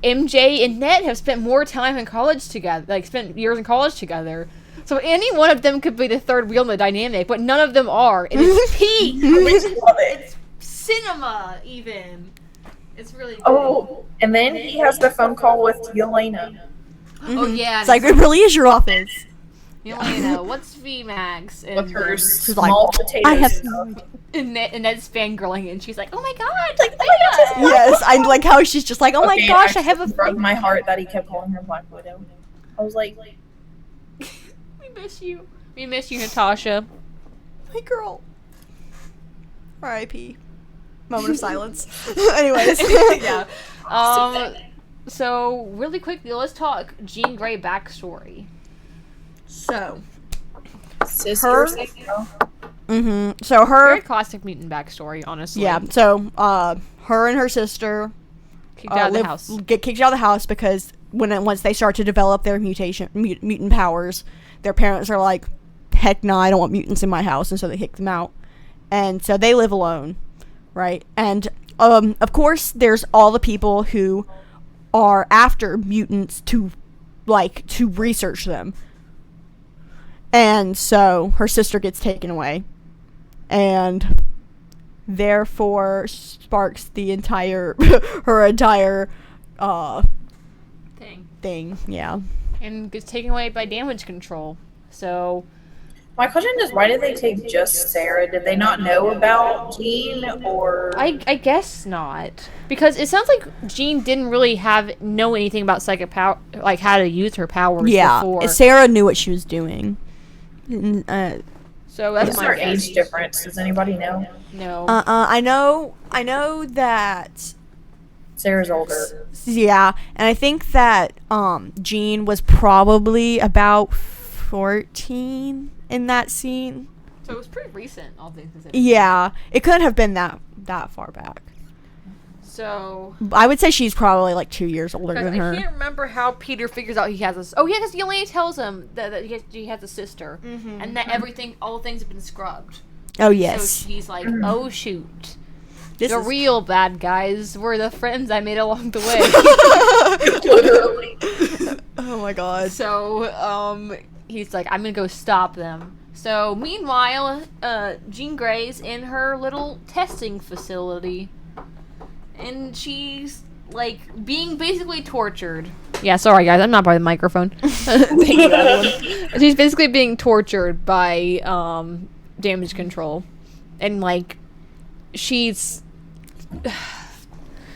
MJ and Ned have spent more time in college together, spent years in college together. So any one of them could be the third wheel in the dynamic, but none of them are. And it's peak. It's cinema, even. It's really good. Oh, and then he has the phone call with Yelena. Oh, yeah. It's like, it really is your office. Yelena, what's VMAX? And With her she's small like, potatoes. I have no idea. And Ned's fangirling, and she's like, "Oh my god!" Like, oh my god. Yes, I like how she's just like, oh my Okay, gosh, I it have a. actually broke my heart that he kept calling her Black Widow. I was like, We miss you. We miss you, Natasha. My girl. R.I.P. Moment of silence. Anyways. Yeah. So really quickly, let's talk Jean Grey backstory. So. sisters. So her. Very classic mutant backstory, honestly. Yeah. So her and her sister Kicked out of the house. get kicked out of the house because once they start to develop their mutant powers, their parents are like, heck no, I don't want mutants in my house, and so they kick them out, and so they live alone, right? And of course, there's all the people who are after mutants to research them, and so her sister gets taken away, and therefore sparks the entire her entire thing, yeah. And gets taken away by damage control. So My question is, why did they take just Sarah? Did they not know about Jean, or I guess not, because it sounds like Jean didn't really know anything about psychic power, like how to use her powers. Yeah, before. Sarah knew what she was doing. So that's what's my our guess. age difference? Does anybody know? No. I know that. Sarah's older. Yeah, and I think that Jean was probably about 14 in that scene. So it was pretty recent, all things considered. Yeah, it couldn't have been that far back. So I would say she's probably like 2 years older I than her. can't remember how Peter figures out he has this. Oh, yeah, because Yelena tells him that he has a sister, and that all things have been scrubbed. Oh yes. So he's like, oh shoot. This The is- real bad guys were the friends I made along the way. Literally. Oh my god. So, he's like, I'm gonna go stop them. So, meanwhile, Jean Grey's in her little testing facility. And she's, like, being basically tortured. Yeah, sorry guys, I'm not by the microphone. Thank you, everyone. She's basically being tortured by, damage control. And, like, she's...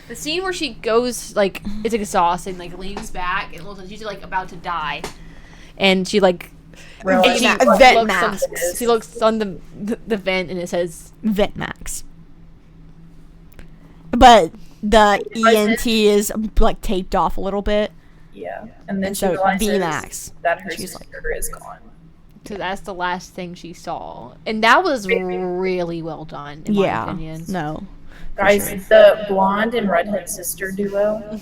The scene where she goes, like, it's exhausting, like, leans back, and looks like she's, like, about to die. And she, like... Really? and she Vent looks masks. she looks on the vent, and it says... Vent Max. But the ENT is like taped off a little bit. Yeah, and then And she so realizes VMAX. that her She's sister is gone. So that's the last thing she saw. And that was really well done, in my opinion. No. Guys, the blonde and redhead sister duo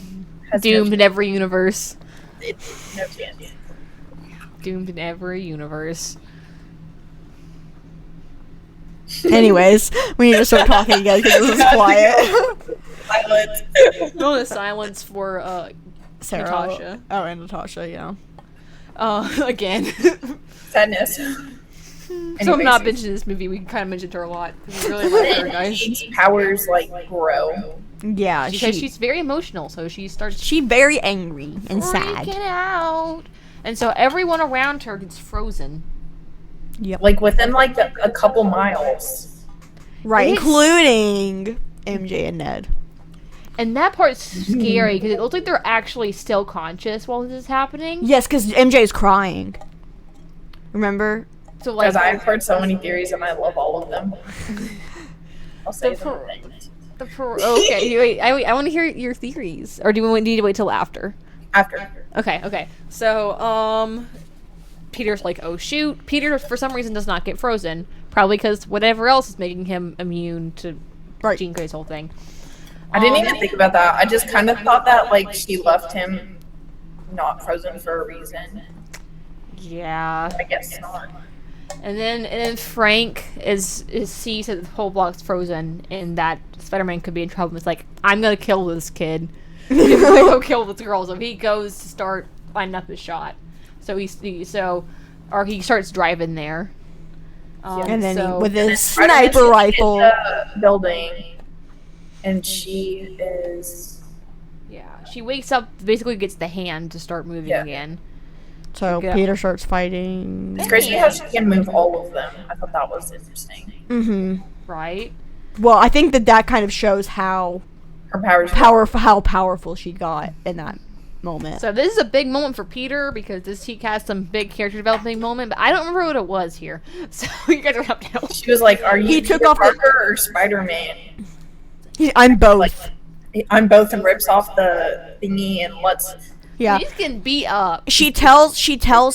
has Doomed in every universe. no chance. Doomed in every universe. Anyways, we need to start talking again because this is quiet. Silence. No, the silence for Sarah. Natasha. Oh, and Natasha, yeah. Again. Sadness. So I'm not mentioning this movie. We kind of mentioned her a lot. We really like her, guys. Jean's powers like grow. Yeah, Because she's very emotional, so she starts she very angry and freaking sad. out. And so everyone around her gets frozen. Yep. Like within like a couple miles. Right, It's- including MJ and Ned. And that part's scary because it looks like they're actually still conscious while this is happening. Yes, because MJ is crying. Remember? So like, Because I've heard so many theories and I love all of them. I'll say The them. okay, wait. I want to hear your theories, or do we need to wait till after? After. Okay. So, Peter's like, oh shoot. Peter, for some reason, does not get frozen. Probably because whatever else is making him immune to Jean Grey's whole thing. I didn't even think about that. I just kind of thought that like she left him not frozen for a reaon. Yeah. I guess not. And then Frank is sees that the whole block's frozen and that Spider-Man could be in trouble. It's like, I'm gonna kill this kid. He's gonna go kill this girl. So he goes to start lining up his shot. So he starts driving there. And then so, with his Spider-Man sniper rifle. the building, and she is. yeah, she wakes up, basically gets the hand to start moving again. So Yeah. Peter starts fighting. It's crazy how she can move all of them. I thought that was interesting. Mm-hmm. Right? Well, I think that kind of shows how Her powers. how powerful she got in that moment. So this is a big moment for Peter because he has some big character developing moment, but I don't remember what it was here. So you guys are have to help. She was like, "Are you He took Peter off the- Parker or Spider-Man?" I'm both. Like, I'm both, and rips off the thingy and lets. Yeah. He's getting beat up. She tells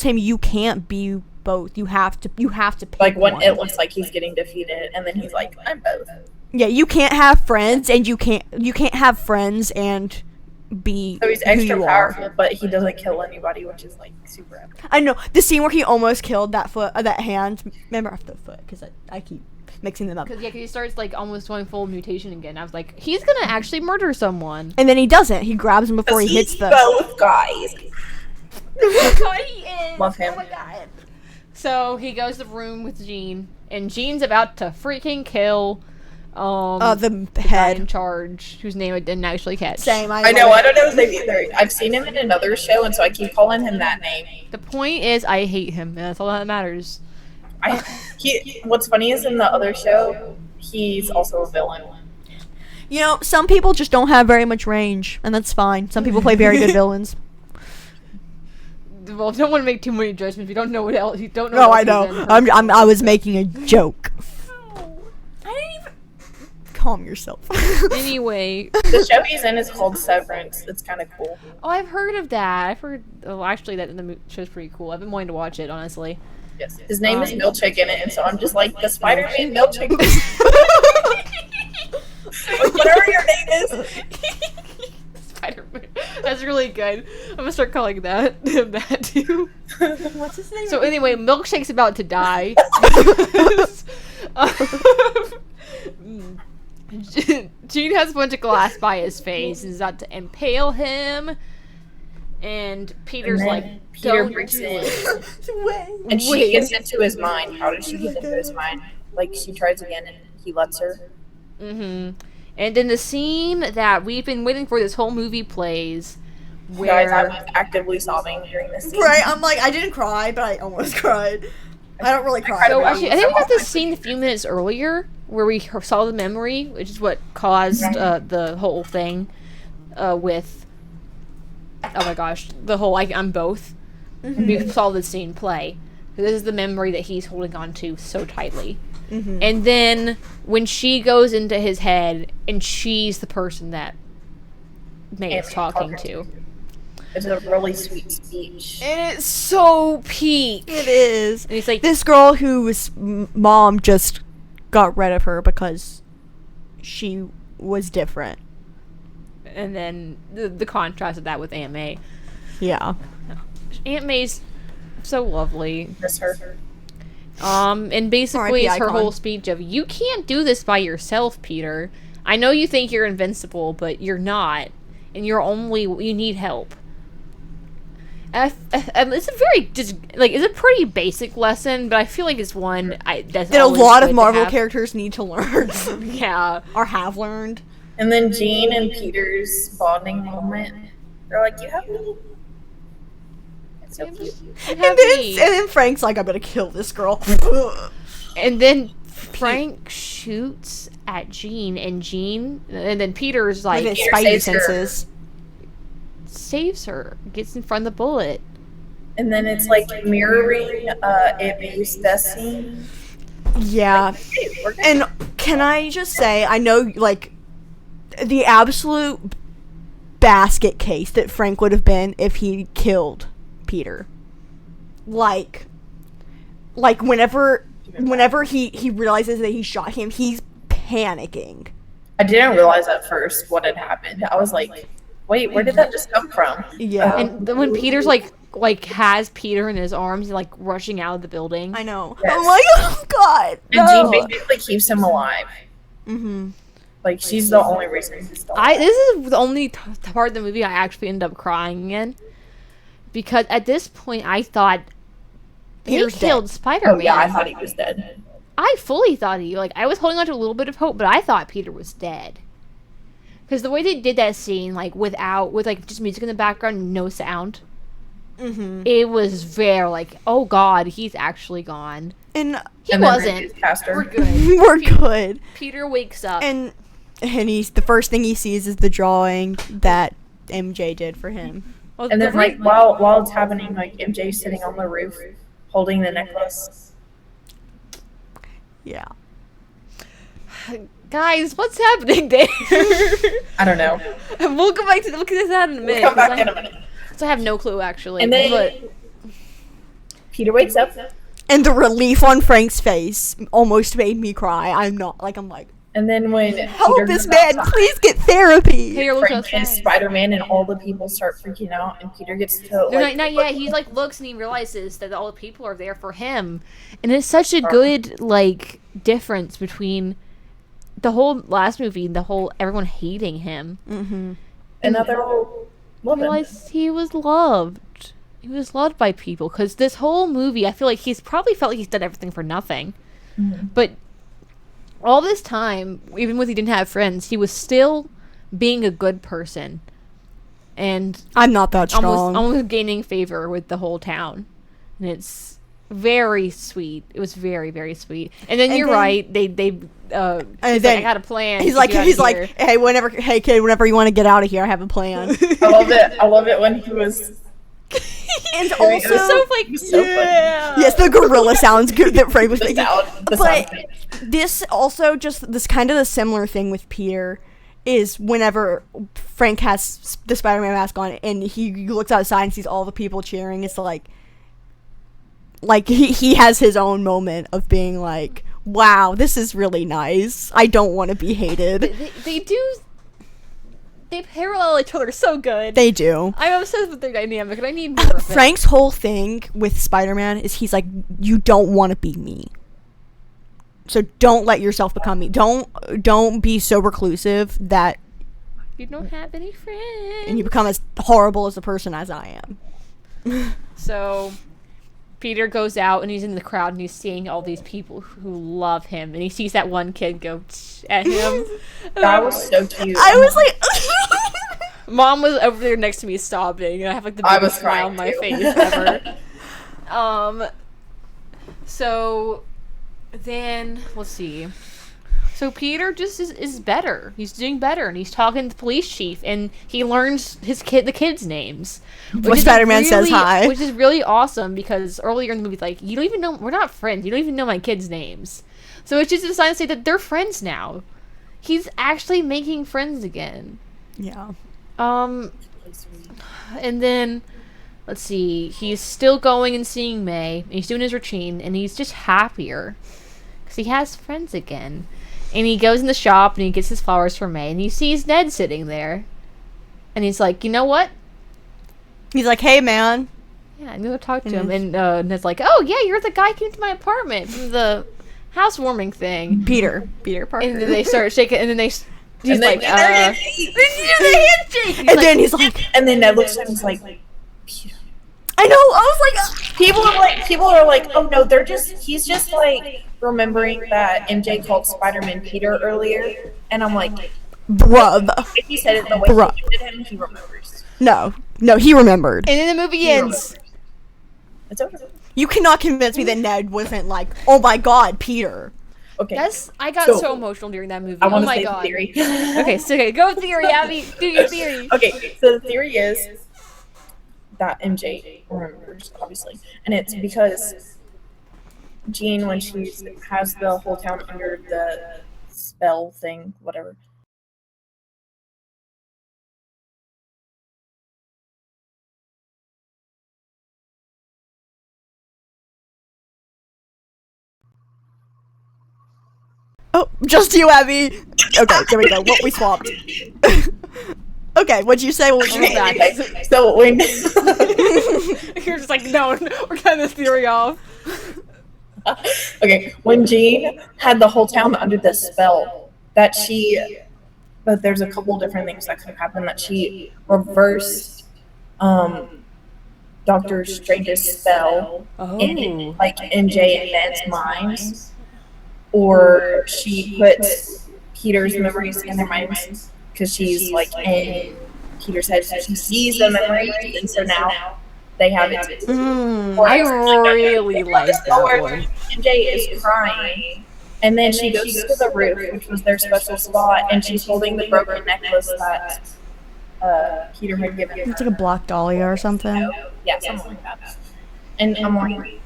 him you can't be both. You have to pick Like when one. it looks like he's getting defeated, and then he's like, "I'm both." Yeah, you can't have friends and you can't have friends and be So he's who extra you powerful, are. but he doesn't kill anybody, which is like super epic. I know the scene where he almost killed that that hand. Remember after the foot because I keep mixing them up. Because he starts like almost going full mutation again. I was like, he's gonna actually murder someone. And then he doesn't. He grabs him before he hits the. both guys. He is. Love him. Oh my god. So he goes to the room with Jean, and Jean's about to freaking kill The guy head. in charge, whose name I didn't actually catch. Same. I know. I don't know his name either. I've seen him in another show, and so I keep calling him that name. The point is, I hate him. And that's all that matters. What's funny is in the other show, he's also a villain. You know, some people just don't have very much range, and that's fine. Some people play very good villains. Well, don't want to make too many judgments. You don't know what else. You don't know. No, what I else he's know. in. I was making a joke. I didn't even calm yourself. Anyway, The show he's in is called Severance. It's kind of cool. oh, I've heard of that. I've heard. Oh, actually, that the show's pretty cool. I've been wanting to watch it, honestly. Yes. His name is Milchick in it, and so I'm just like, the Spider-Man Milchick. Whatever your name is. Spider-Man. That's really good. I'm gonna start calling that that too. What's his name? So anyway, Milkshake's about to die. Gene has a bunch of glass by his face. He's about to impale him, and Peter's And then like, Peter "Don't breaks do in. it." And she Wait. gets into his mind. How does she get into his mind? Like, she tries again, and he lets her. Mm-hmm. And then the scene that we've been waiting for this whole movie plays, Guys, I where was actively sobbing during this scene. Right, I'm like, I didn't cry, but I almost cried. I don't really cry. so about actually, I think we got this scene a few minutes earlier where we saw the memory, which is what caused the whole thing with. Oh my gosh, the whole I'm both. We saw the scene play. This is the memory that he's holding on to so tightly. And then when she goes into his head, and she's the person that May is talking to. It's a really sweet speech. And it's so peak. It is. And he's like, This girl whose mom just got rid of her because she was different. and then the contrast of that with Aunt May. Yeah. Aunt May's so lovely. Miss her. And basically R.I.P. it's her icon. whole speech of, you can't do this by yourself, Peter. I know you think you're invincible, but you're not. And you need help. It's a very it's a pretty basic lesson, but I feel like it's one that's That a always lot good of to Marvel have. characters need to learn. Yeah. Or have learned. And then Jean and Peter's bonding moment. They're like, you have me. It's so cute. And then Frank's like, I'm gonna kill this girl. And then Frank shoots at Jean, and then Peter's like, With his Peter spidey saves her. senses. saves her, gets in front of the bullet. And then it's like mirroring Aunt May's death scene. Yeah. Hey, we're good. And can I just say, I know, like, the absolute basket case that Frank would have been if he killed Peter. Like whenever he realizes that he shot him, he's panicking. I didn't realize at first what had happened. I was like, Wait, where did that just come from? Yeah. And then when Peter's like has Peter in his arms, like rushing out of the building. I know. Yes. I'm like, oh god. And No. Jean basically keeps him alive. Mm-hmm. Like, she's the only reason he's still alive. This is the only part of the movie I actually ended up crying in, because at this point I thought Peter's he killed dead. Spider-Man. Oh, yeah, I thought he was dead. I fully thought I was holding on to a little bit of hope, but I thought Peter was dead. Because the way they did that scene, like, with just music in the background and no sound, it was very, like, oh god, he's actually gone. And He And then wasn't. Reese's Pastor. We're good. we're good. Peter wakes up. And he's the first thing he sees is the drawing that MJ did for him. Well, And the then, like, while it's happening, like, MJ's sitting on the roof holding the necklace. Yeah. guys, what's happening there? I don't know. We'll go back to look at that in a minute. We'll come 'cause back in a minute. So I have no clue actually. And then but Peter wakes up, And the relief on Frank's face almost made me cry. I'm like, and then when help Peter this goes man, outside, please get therapy. Peter looks Frank and outside. Spider-Man and all the people start freaking out, and Peter gets to No, like, not yet. He's like looks and he realizes that all the people are there for him, and it's such a good like difference between the whole last movie and the whole everyone hating him. Mm-hmm. another whole woman. Realized he was loved. He was loved by people because this whole movie, I feel like he's probably felt like he's done everything for nothing. Mhm. But all this time, even when he didn't have friends, he was still being a good person and I'm not that strong. almost gaining favor with the whole town. And it's very sweet. It was very, very sweet. And then And you're then- right. He's then like, I got a plan. He's to like, get out of here." hey kid, whenever you want to get out of here, I have a plan. I love it. I love it when he was. And Very- also, it was so like, was so funny. yeah. yes, the gorilla sounds good that Frank was The making. sound, the But sound. this also just this kind of the similar thing with Peter is whenever Frank has the Spider-Man mask on and he looks outside and sees all the people cheering, it's like he has his own moment of being like, wow, this is really nice. I don't want to be hated. They parallel each other so good. They do. I'm obsessed with their dynamic, and I need more of it. Frank's whole thing with Spider-Man is he's like, you don't want to be me. So don't let yourself become me. Don't be so reclusive that You don't have any friends. and you become as horrible as a person as I am. So Peter goes out and he's in the crowd and he's seeing all these people who love him, and he sees that one kid go at him. That was so cute. I was like, Mom was over there next to me sobbing, and I have like the I biggest was smile on crying, my too. face ever. So then let's see. So Peter just is better. He's doing better, and he's talking to the police chief, and he learns the kids' names. When Spider-Man says hi. Which is really awesome, because earlier in the movie, like, you don't even know, we're not friends. You don't even know my kids' names. So it's just a sign to say that they're friends now. He's actually making friends again. yeah. And then, let's see, he's still going and seeing May, and he's doing his routine, and he's just happier, because he has friends again. And he goes in the shop, and he gets his flowers for May, and he sees Ned sitting there. And he's like, you know what? He's like, hey man. Yeah, I'm gonna talk to him. And Ned's like, oh, yeah, you're the guy who came to my apartment from the housewarming thing. Peter Parker. And then they start shaking, and then he's And then like, Peter did it. and then he's like, And then Ned looks at him and is like, Peter. I know. I was like, People are like, oh no, he's just like remembering that MJ called Spider-Man Peter earlier, and I'm like, bruv. if he said it the way Bruh. he did him, he remembers. No, he remembered. and then the movie He ends. remembers. It's over. You cannot convince me that Ned wasn't like, oh my god, Peter. Okay. I got So, so emotional during that movie. I Oh want to my say god. the theory. Okay, so go with theory, Abby. Do your theory. Okay, so the theory is that MJ remembers, obviously, and it's because Jean, when she has the whole town under the spell thing, whatever. Oh, just you, Abby. Okay, there we go. What we swapped. Okay, what'd you say? What was Okay. back. Okay, so when You're just like, no, we're cutting this theory off. okay, when Jean had the whole town under the spell, but there's a couple different things that could have happened. That she reversed Doctor Strange's spell in like MJ and Ned's minds, or she puts Peter's memories in their minds because she's like in Peter's head, so she sees the memories, and so now they have it. I really like that one. MJ is crying, and then she goes to the roof, which was their special spot, and she's holding the broken necklace that Peter had given her. It's like a block dahlia or something. Yeah, something like that. And I'm like,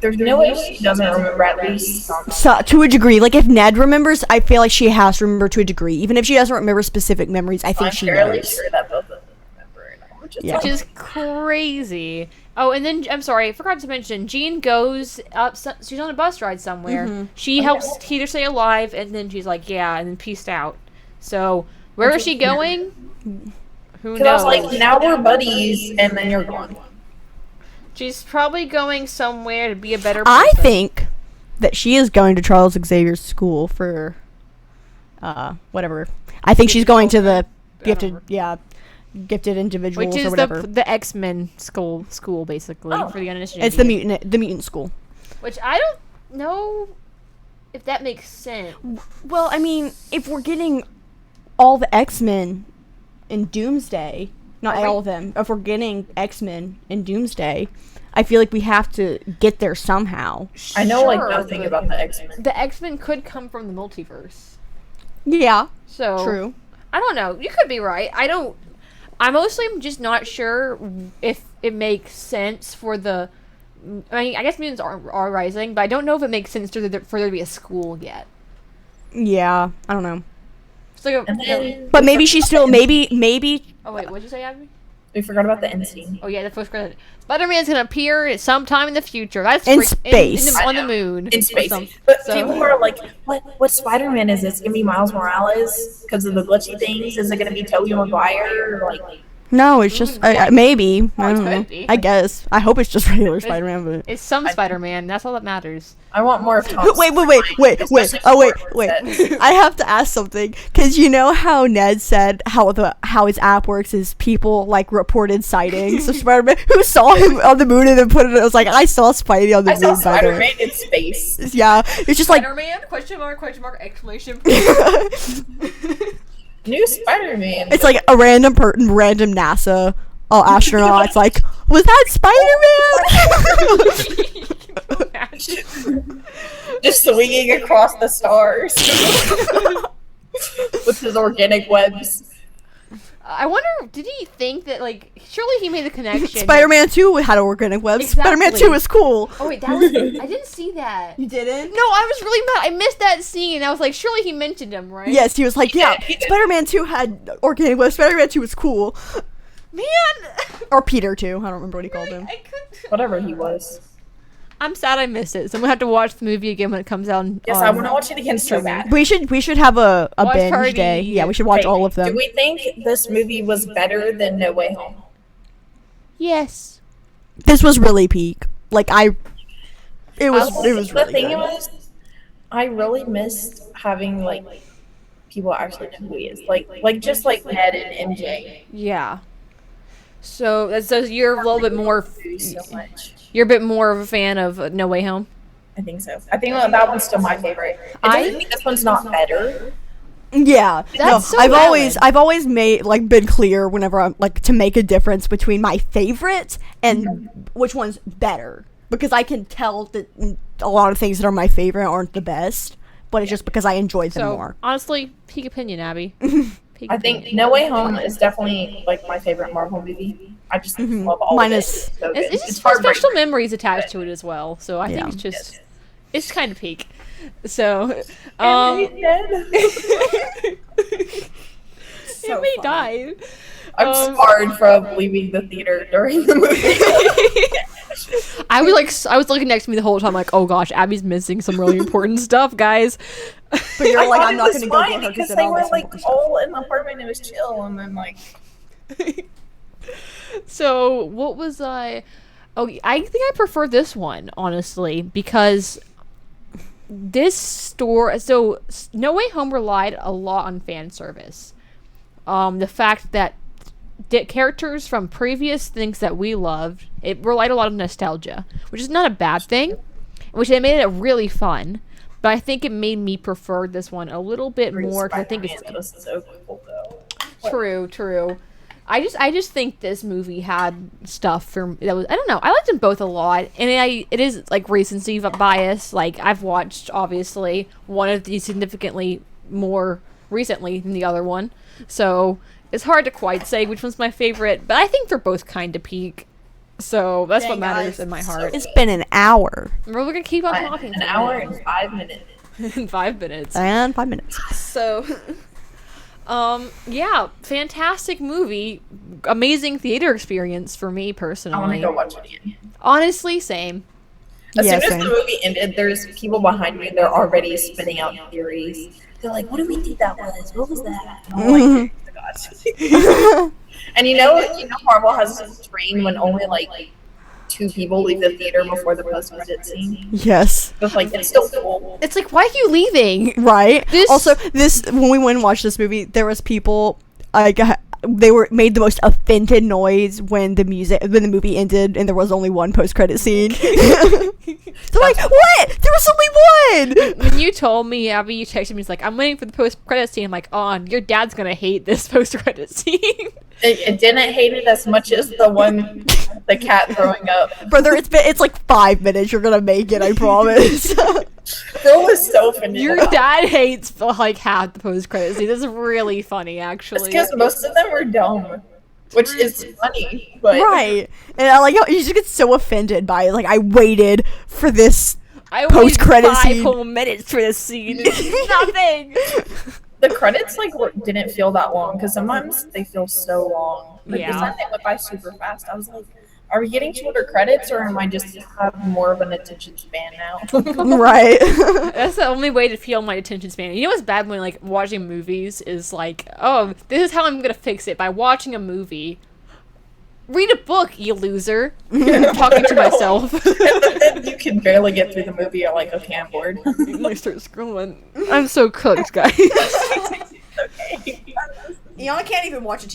there's no way she doesn't remember at least some. So, to a degree, like if Ned remembers, I feel like she has to remember to a degree. Even if she doesn't remember specific memories, I think I'm she fairly knows. sure that both of them remember it. Yeah. Which is crazy. Oh, and then I'm sorry, I forgot to mention. Jean goes up. She's on a bus ride somewhere. She helps Peter stay alive, and then she's like, "Yeah," and then peaced out. So where is she going? Who Because I was knows? like, now we're buddies, and then you're gone. She's probably going somewhere to be a better person. I think that she is going to Charles Xavier's school for, whatever. I think she's going to the gifted individuals which or is whatever. the X-Men school basically for the uninitiated. It's the mutant school. Which I don't know if that makes sense. Well, I mean, if we're getting all the X-Men in Doomsday, not Right. all of them, if we're getting X-Men in Doomsday, I feel like we have to get there somehow. I know like Sure, nothing but about the X-Men. the X-Men could come from the multiverse. Yeah, So true. I don't know. You could be right. I mostly am just not sure if it makes sense for the. I mean, I guess mutants are rising, but I don't know if it makes sense for there to be a school yet. Yeah, I don't know. It's like And then But maybe she's still, maybe. oh wait, what'd you say, Abby? we forgot about the end scene. Oh yeah, the first credit. Spider-Man's gonna appear sometime in the future. That's In space. on the I know. moon. In or space. something. But So- people are like, what Spider-Man is this? Gonna be Miles Morales because of the glitchy things? Is it gonna be Tobey Maguire? Like, No, it's just maybe. I it don't know. could be. I guess. I hope it's just regular Spider-Man. But It's some Spider-Man. That's all that matters. I want more of Tom. wait. Especially Oh wait. for that. I have to ask something because you know how Ned said how his app works is people like reported sightings of Spider-Man who saw him on the moon and then put it. It was like I saw Spidey on the I saw moon. By the way. Spider-Man in space. Yeah, it's just like Spider-Man? Question mark, exclamation. New Spider-Man. it's like a random NASA astronaut. It's like, was that Spider-Man? Just swinging across the stars with his organic webs. I wonder, did he think that, like, surely he made the connection. Spider-Man 2 had organic webs. Exactly. Spider-Man 2 is cool. Oh, wait, that was. I didn't see that. You didn't? No, I was really mad. I missed that scene. I was like, surely he mentioned him, right? Yes, he was like, yeah, he did. Spider-Man 2 had organic webs. Spider-Man 2 was cool. Man! Or Peter 2. I don't remember what he called him. I could. Whatever he was. I'm sad I missed it, so I'm gonna have to watch the movie again when it comes out. Yes, I want to watch it again so bad. We should have a Watch binge party. day. Yeah, we should watch Okay, all of Do them. we think this movie was better than No Way Home? Yes. This was really peak. Like it was The really thing good. was, I really missed having like people actually know who he is, like just like Ned and MJ. Yeah. So you're a little bit more. So much. You're a bit more of a fan of No Way Home. I think so. I think that one's still my favorite. It doesn't mean this one's not better. Yeah, That's so I've valid. always made been clear whenever I'm like to make a difference between my favorites and which one's better because I can tell that a lot of things that are my favorite aren't the best, but it's just because I enjoyed them So more. honestly, peak opinion, Abby. Peak I think No Way Home is definitely like my favorite Marvel movie. I just love all Mine of it. is- It's so good. It's just heartbreaking. special memories attached to it as well. So I Yeah. think it's just it's kind of peak. So And he's dead. it may die. I'm scarred from leaving the theater during the movie. I was looking next to me the whole time, like, oh gosh, Abby's missing some really important stuff, guys. But you're I like, thought I'm it not was gonna go fine get her because because they all were this like more stuff. all in the apartment. It was chill, and then like So, what was I? Oh, I think I prefer this one, honestly, because this store. So, No Way Home relied a lot on fan service. The fact that characters from previous things that we loved, it relied a lot on nostalgia, which is not a bad thing, which they made it really fun. But I think it made me prefer this one a little bit more, because I think it's was so cool, though. true. I just think this movie had stuff that was, I don't know, I liked them both a lot, and it is like recency bias. Like, I've watched obviously one of these significantly more recently than the other one, so it's hard to quite say which one's my favorite, but I think they're both kind of peak. So that's what matters in my heart. It's been an hour. We're gonna keep on talking. An hour and 5 minutes. In 5 minutes. And 5 minutes. So, yeah, fantastic movie, amazing theater experience for me personally. I want to go watch it again. Honestly, same. As Yeah, soon same. as the movie ended, there's people behind me, and they're already spinning out theories. They're like, what do we think that was? What was that? And I'm like, oh my gosh. And you know Marvel has this train when only like 2 people leave the theater before the post-credit scene. Yes. But like, it's still cool. It's like, why are you leaving? Right. This- Also, when we went and watched this movie, there was people they made the most offended noise when the movie ended and there was only one post-credit scene. They're like, what? There was only one. When you told me, Abby, you texted me, it's like, I'm waiting for the post-credit scene. I'm like, oh, your dad's gonna hate this post-credit scene. It didn't hate it as much as the cat throwing up. Brother, it's like 5 minutes. You're gonna make it, I promise. Phil was so offended. Your dad hates like half the post-credit scene. This is really funny, actually. Because most of them were dumb, which is funny. But Right. And I like how you just get so offended by it. Like, I waited for this I post-credit waited 5 scene. whole minutes for this scene. Nothing. the credits didn't feel that long because sometimes they feel so long. But Yeah. this time they went by super fast. I was like, are we getting shorter credits or am I just have more of an attention span now? Right. That's the only way to feel my attention span. You know what's bad when like watching movies is like, oh, this is how I'm gonna fix it by watching a movie. Read a book, you loser. I'm talking to myself. You can barely get through the movie. You're like, okay, I'm bored. I start scrolling. I'm so cooked, guys. Okay. Iana can't even watch a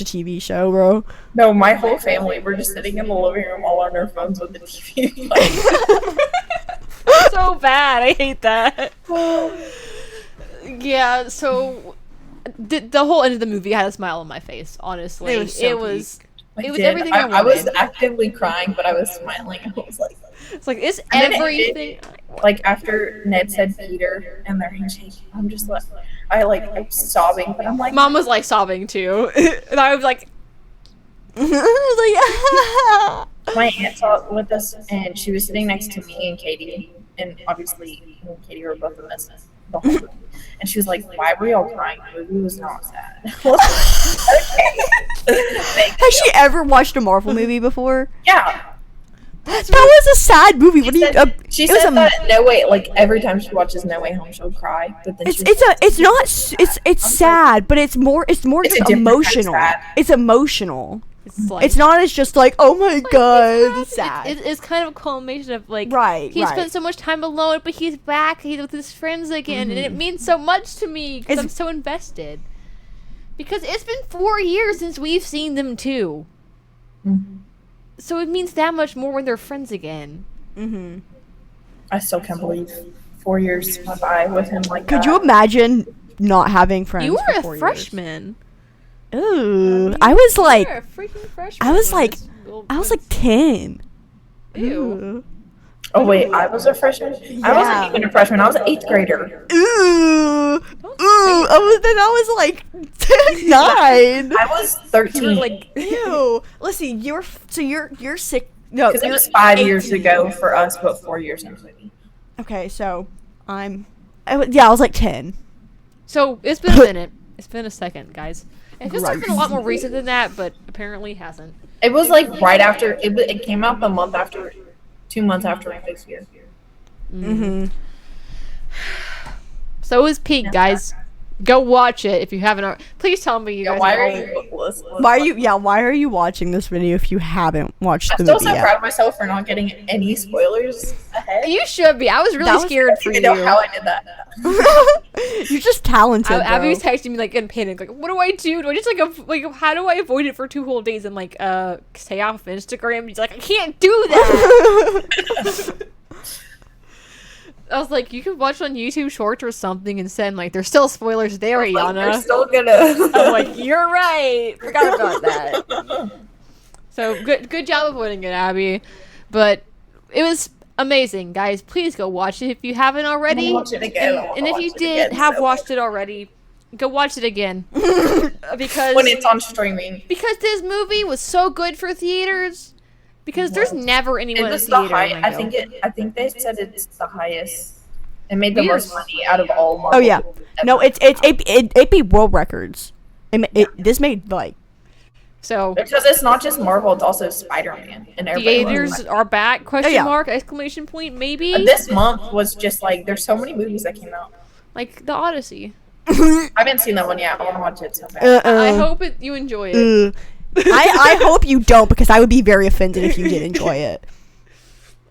TV show, bro. No, my whole family, we're just sitting in the living room all on our phones with the TV. So bad. I hate that. Yeah, so the whole end of the movie had a smile on my face, honestly. It was so it was did. everything I I was wanted. actively crying, but I was smiling. I was like, It's like, it's And then it everything. like after Ned said Peter and their handshake, I'm just like, I'm sobbing, but I'm like, Mom was like sobbing too. And I was like, I my aunt saw it with us, and she was sitting next to me and Katie, and obviously me and Katie were both in this the whole movie. And she was like, "Why were y'all crying? The movie was not sad." Okay. Thank Has you. she ever watched a Marvel movie before? Yeah. That was a sad movie. What do you? She it was said a- that No Way, like every time she watches No Way Home, she'll cry. But then it's sad, but it's more It's a just different kind of emotional. sad. It's emotional. it's like, It's not as just like, oh my god, it's It's, sad. it's kind of a culmination of like, Right, he right. spent so much time alone, but he's back. He's with his friends again, and it means so much to me because I'm It's- so invested. Because it's been 4 years since we've seen them too, Mhm. so it means that much more when they're friends again. Mm-hmm. I still can't believe 4 years went by with him like Could that. you imagine not having friends? You for were 4 a years? freshman. Ooh, I was like, You were a freaking freshman. I was when like, this little I was like prince- 10. Ew. Ooh. Oh wait, I was a freshman. I Yeah. wasn't even a freshman. I was an 8th grader. Ooh. Don't Ooh. say Then I was like 9. I was You 13. were like, Ew. Listen, you're 6. No, Because it you're was 5 years 18. ago for us, but 4 years in movie. Okay, so I was like 10. so it's been a minute. It's been a second, guys. It feels like it's been a Gross. lot more recent than that, but apparently hasn't. It was like right after it came out the month after, 2 months after my 5th year. Mm-hmm. So it was peak, guys. Go watch it if you haven't. Please tell me you guys. Why have are already- you? Why are you watching this video if you haven't watched I'm the still movie so yet? proud of myself for not getting any spoilers ahead. You should be. I was really That was- scared I for don't you. even know how I did that. You're just talented, Abby was bro. texting me like in panic, like, "What do I do? Do I just like how do I avoid it for 2 whole days?" I'm like, stay off Instagram." He's like, "I can't do that." I was like, "You can watch on YouTube Shorts or something," and send like, "There's still spoilers there, Like, Yana." they're still gonna. I'm like, "You're right. Forgot about that." So good job avoiding it, Abby. But it was amazing, guys. Please go watch it if you haven't already. Watch it again. I wanna And if watch you it did again have so watched bad. it already, go watch it again. because when it's on streaming. because this movie was so good for theaters. Because there's never anyone It in was the theater. high. when I go. think they said it's the highest. It made the Views. most money out of all Marvel. Oh yeah, movies no, ever. it beat world records. This made like So because it's not just Marvel; it's also Spider-Man and everybody. loves theaters Spider-Man. are back? Question yeah. mark! Exclamation point! Maybe This month was just like there's so many movies that came out. like the Odyssey. I haven't seen that one yet. I want to watch it so bad. I hope you enjoy it. I hope you don't because I would be very offended if you did enjoy it.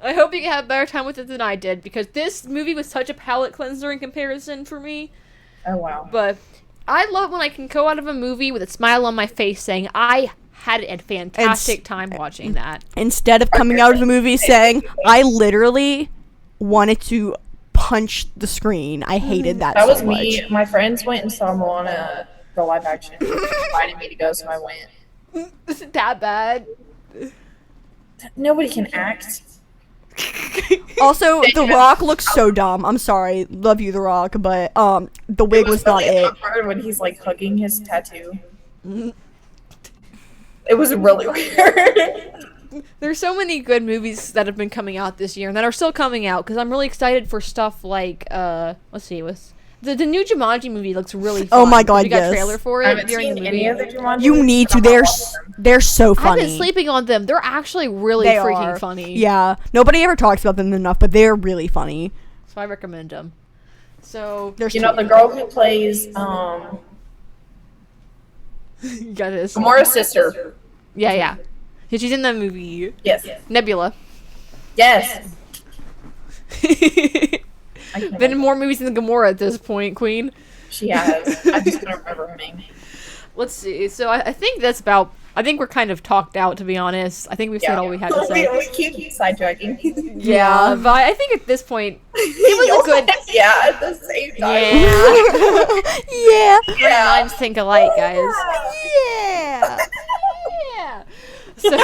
I hope you have a better time with it than I did because this movie was such a palate cleanser in comparison for me. Oh wow. But I love when I can go out of a movie with a smile on my face saying I had a fantastic time watching that. Instead of coming out of the movie saying, I literally wanted to punch the screen. I hated that, That so was me. much. My friends went and saw Moana, the live action. They invited me to go, so I went. Is it that bad? Nobody can act. Also, The Rock looks so dumb. I'm sorry. Love you, The Rock, but the wig was not really it. awkward when he's like hugging his tattoo. It was really weird. There's so many good movies that have been coming out this year and that are still coming out because I'm really excited for stuff like let's see, what's the new Jumanji movie looks really fun. Oh my God, We got yes. a trailer for I it haven't during the seen movie. any of the Jumanji You movies, need to. but I'll watch them. They're so funny. I've been sleeping on them. They're actually really They freaking are. funny. Yeah. Nobody ever talks about them enough, but they're really funny. So I recommend them. So There's You know, the girl who plays you got this. Gamora's sister. Yeah. She's in that movie. Yes. Nebula. Yes. I can't Been in more movies than Gamora at this point, Queen. She has. I just don't remember her name. Let's see. So I think that's about. I think we're kind of talked out, to be honest. I think we've said all we had to say. We keep sidetracking. Yeah, but I think at this point it was a good. Yeah, at the same time. Yeah, Yeah. Yeah. minds think alike, guys. Yeah. Yeah. So.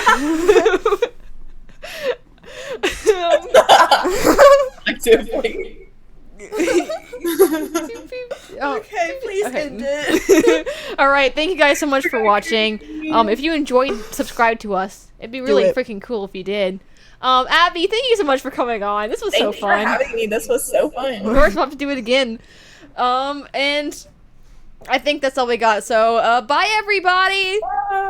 Actively. Okay, please okay. end it. All right, thank you guys so much for watching. If you enjoyed, subscribe to us. It'd be really it. freaking cool if you did. Abby, thank you so much for coming on. This was so Thank you for fun. having me. This was so fun. Of course, we'll have to do it again. And I think that's all we got. So, bye everybody. Bye.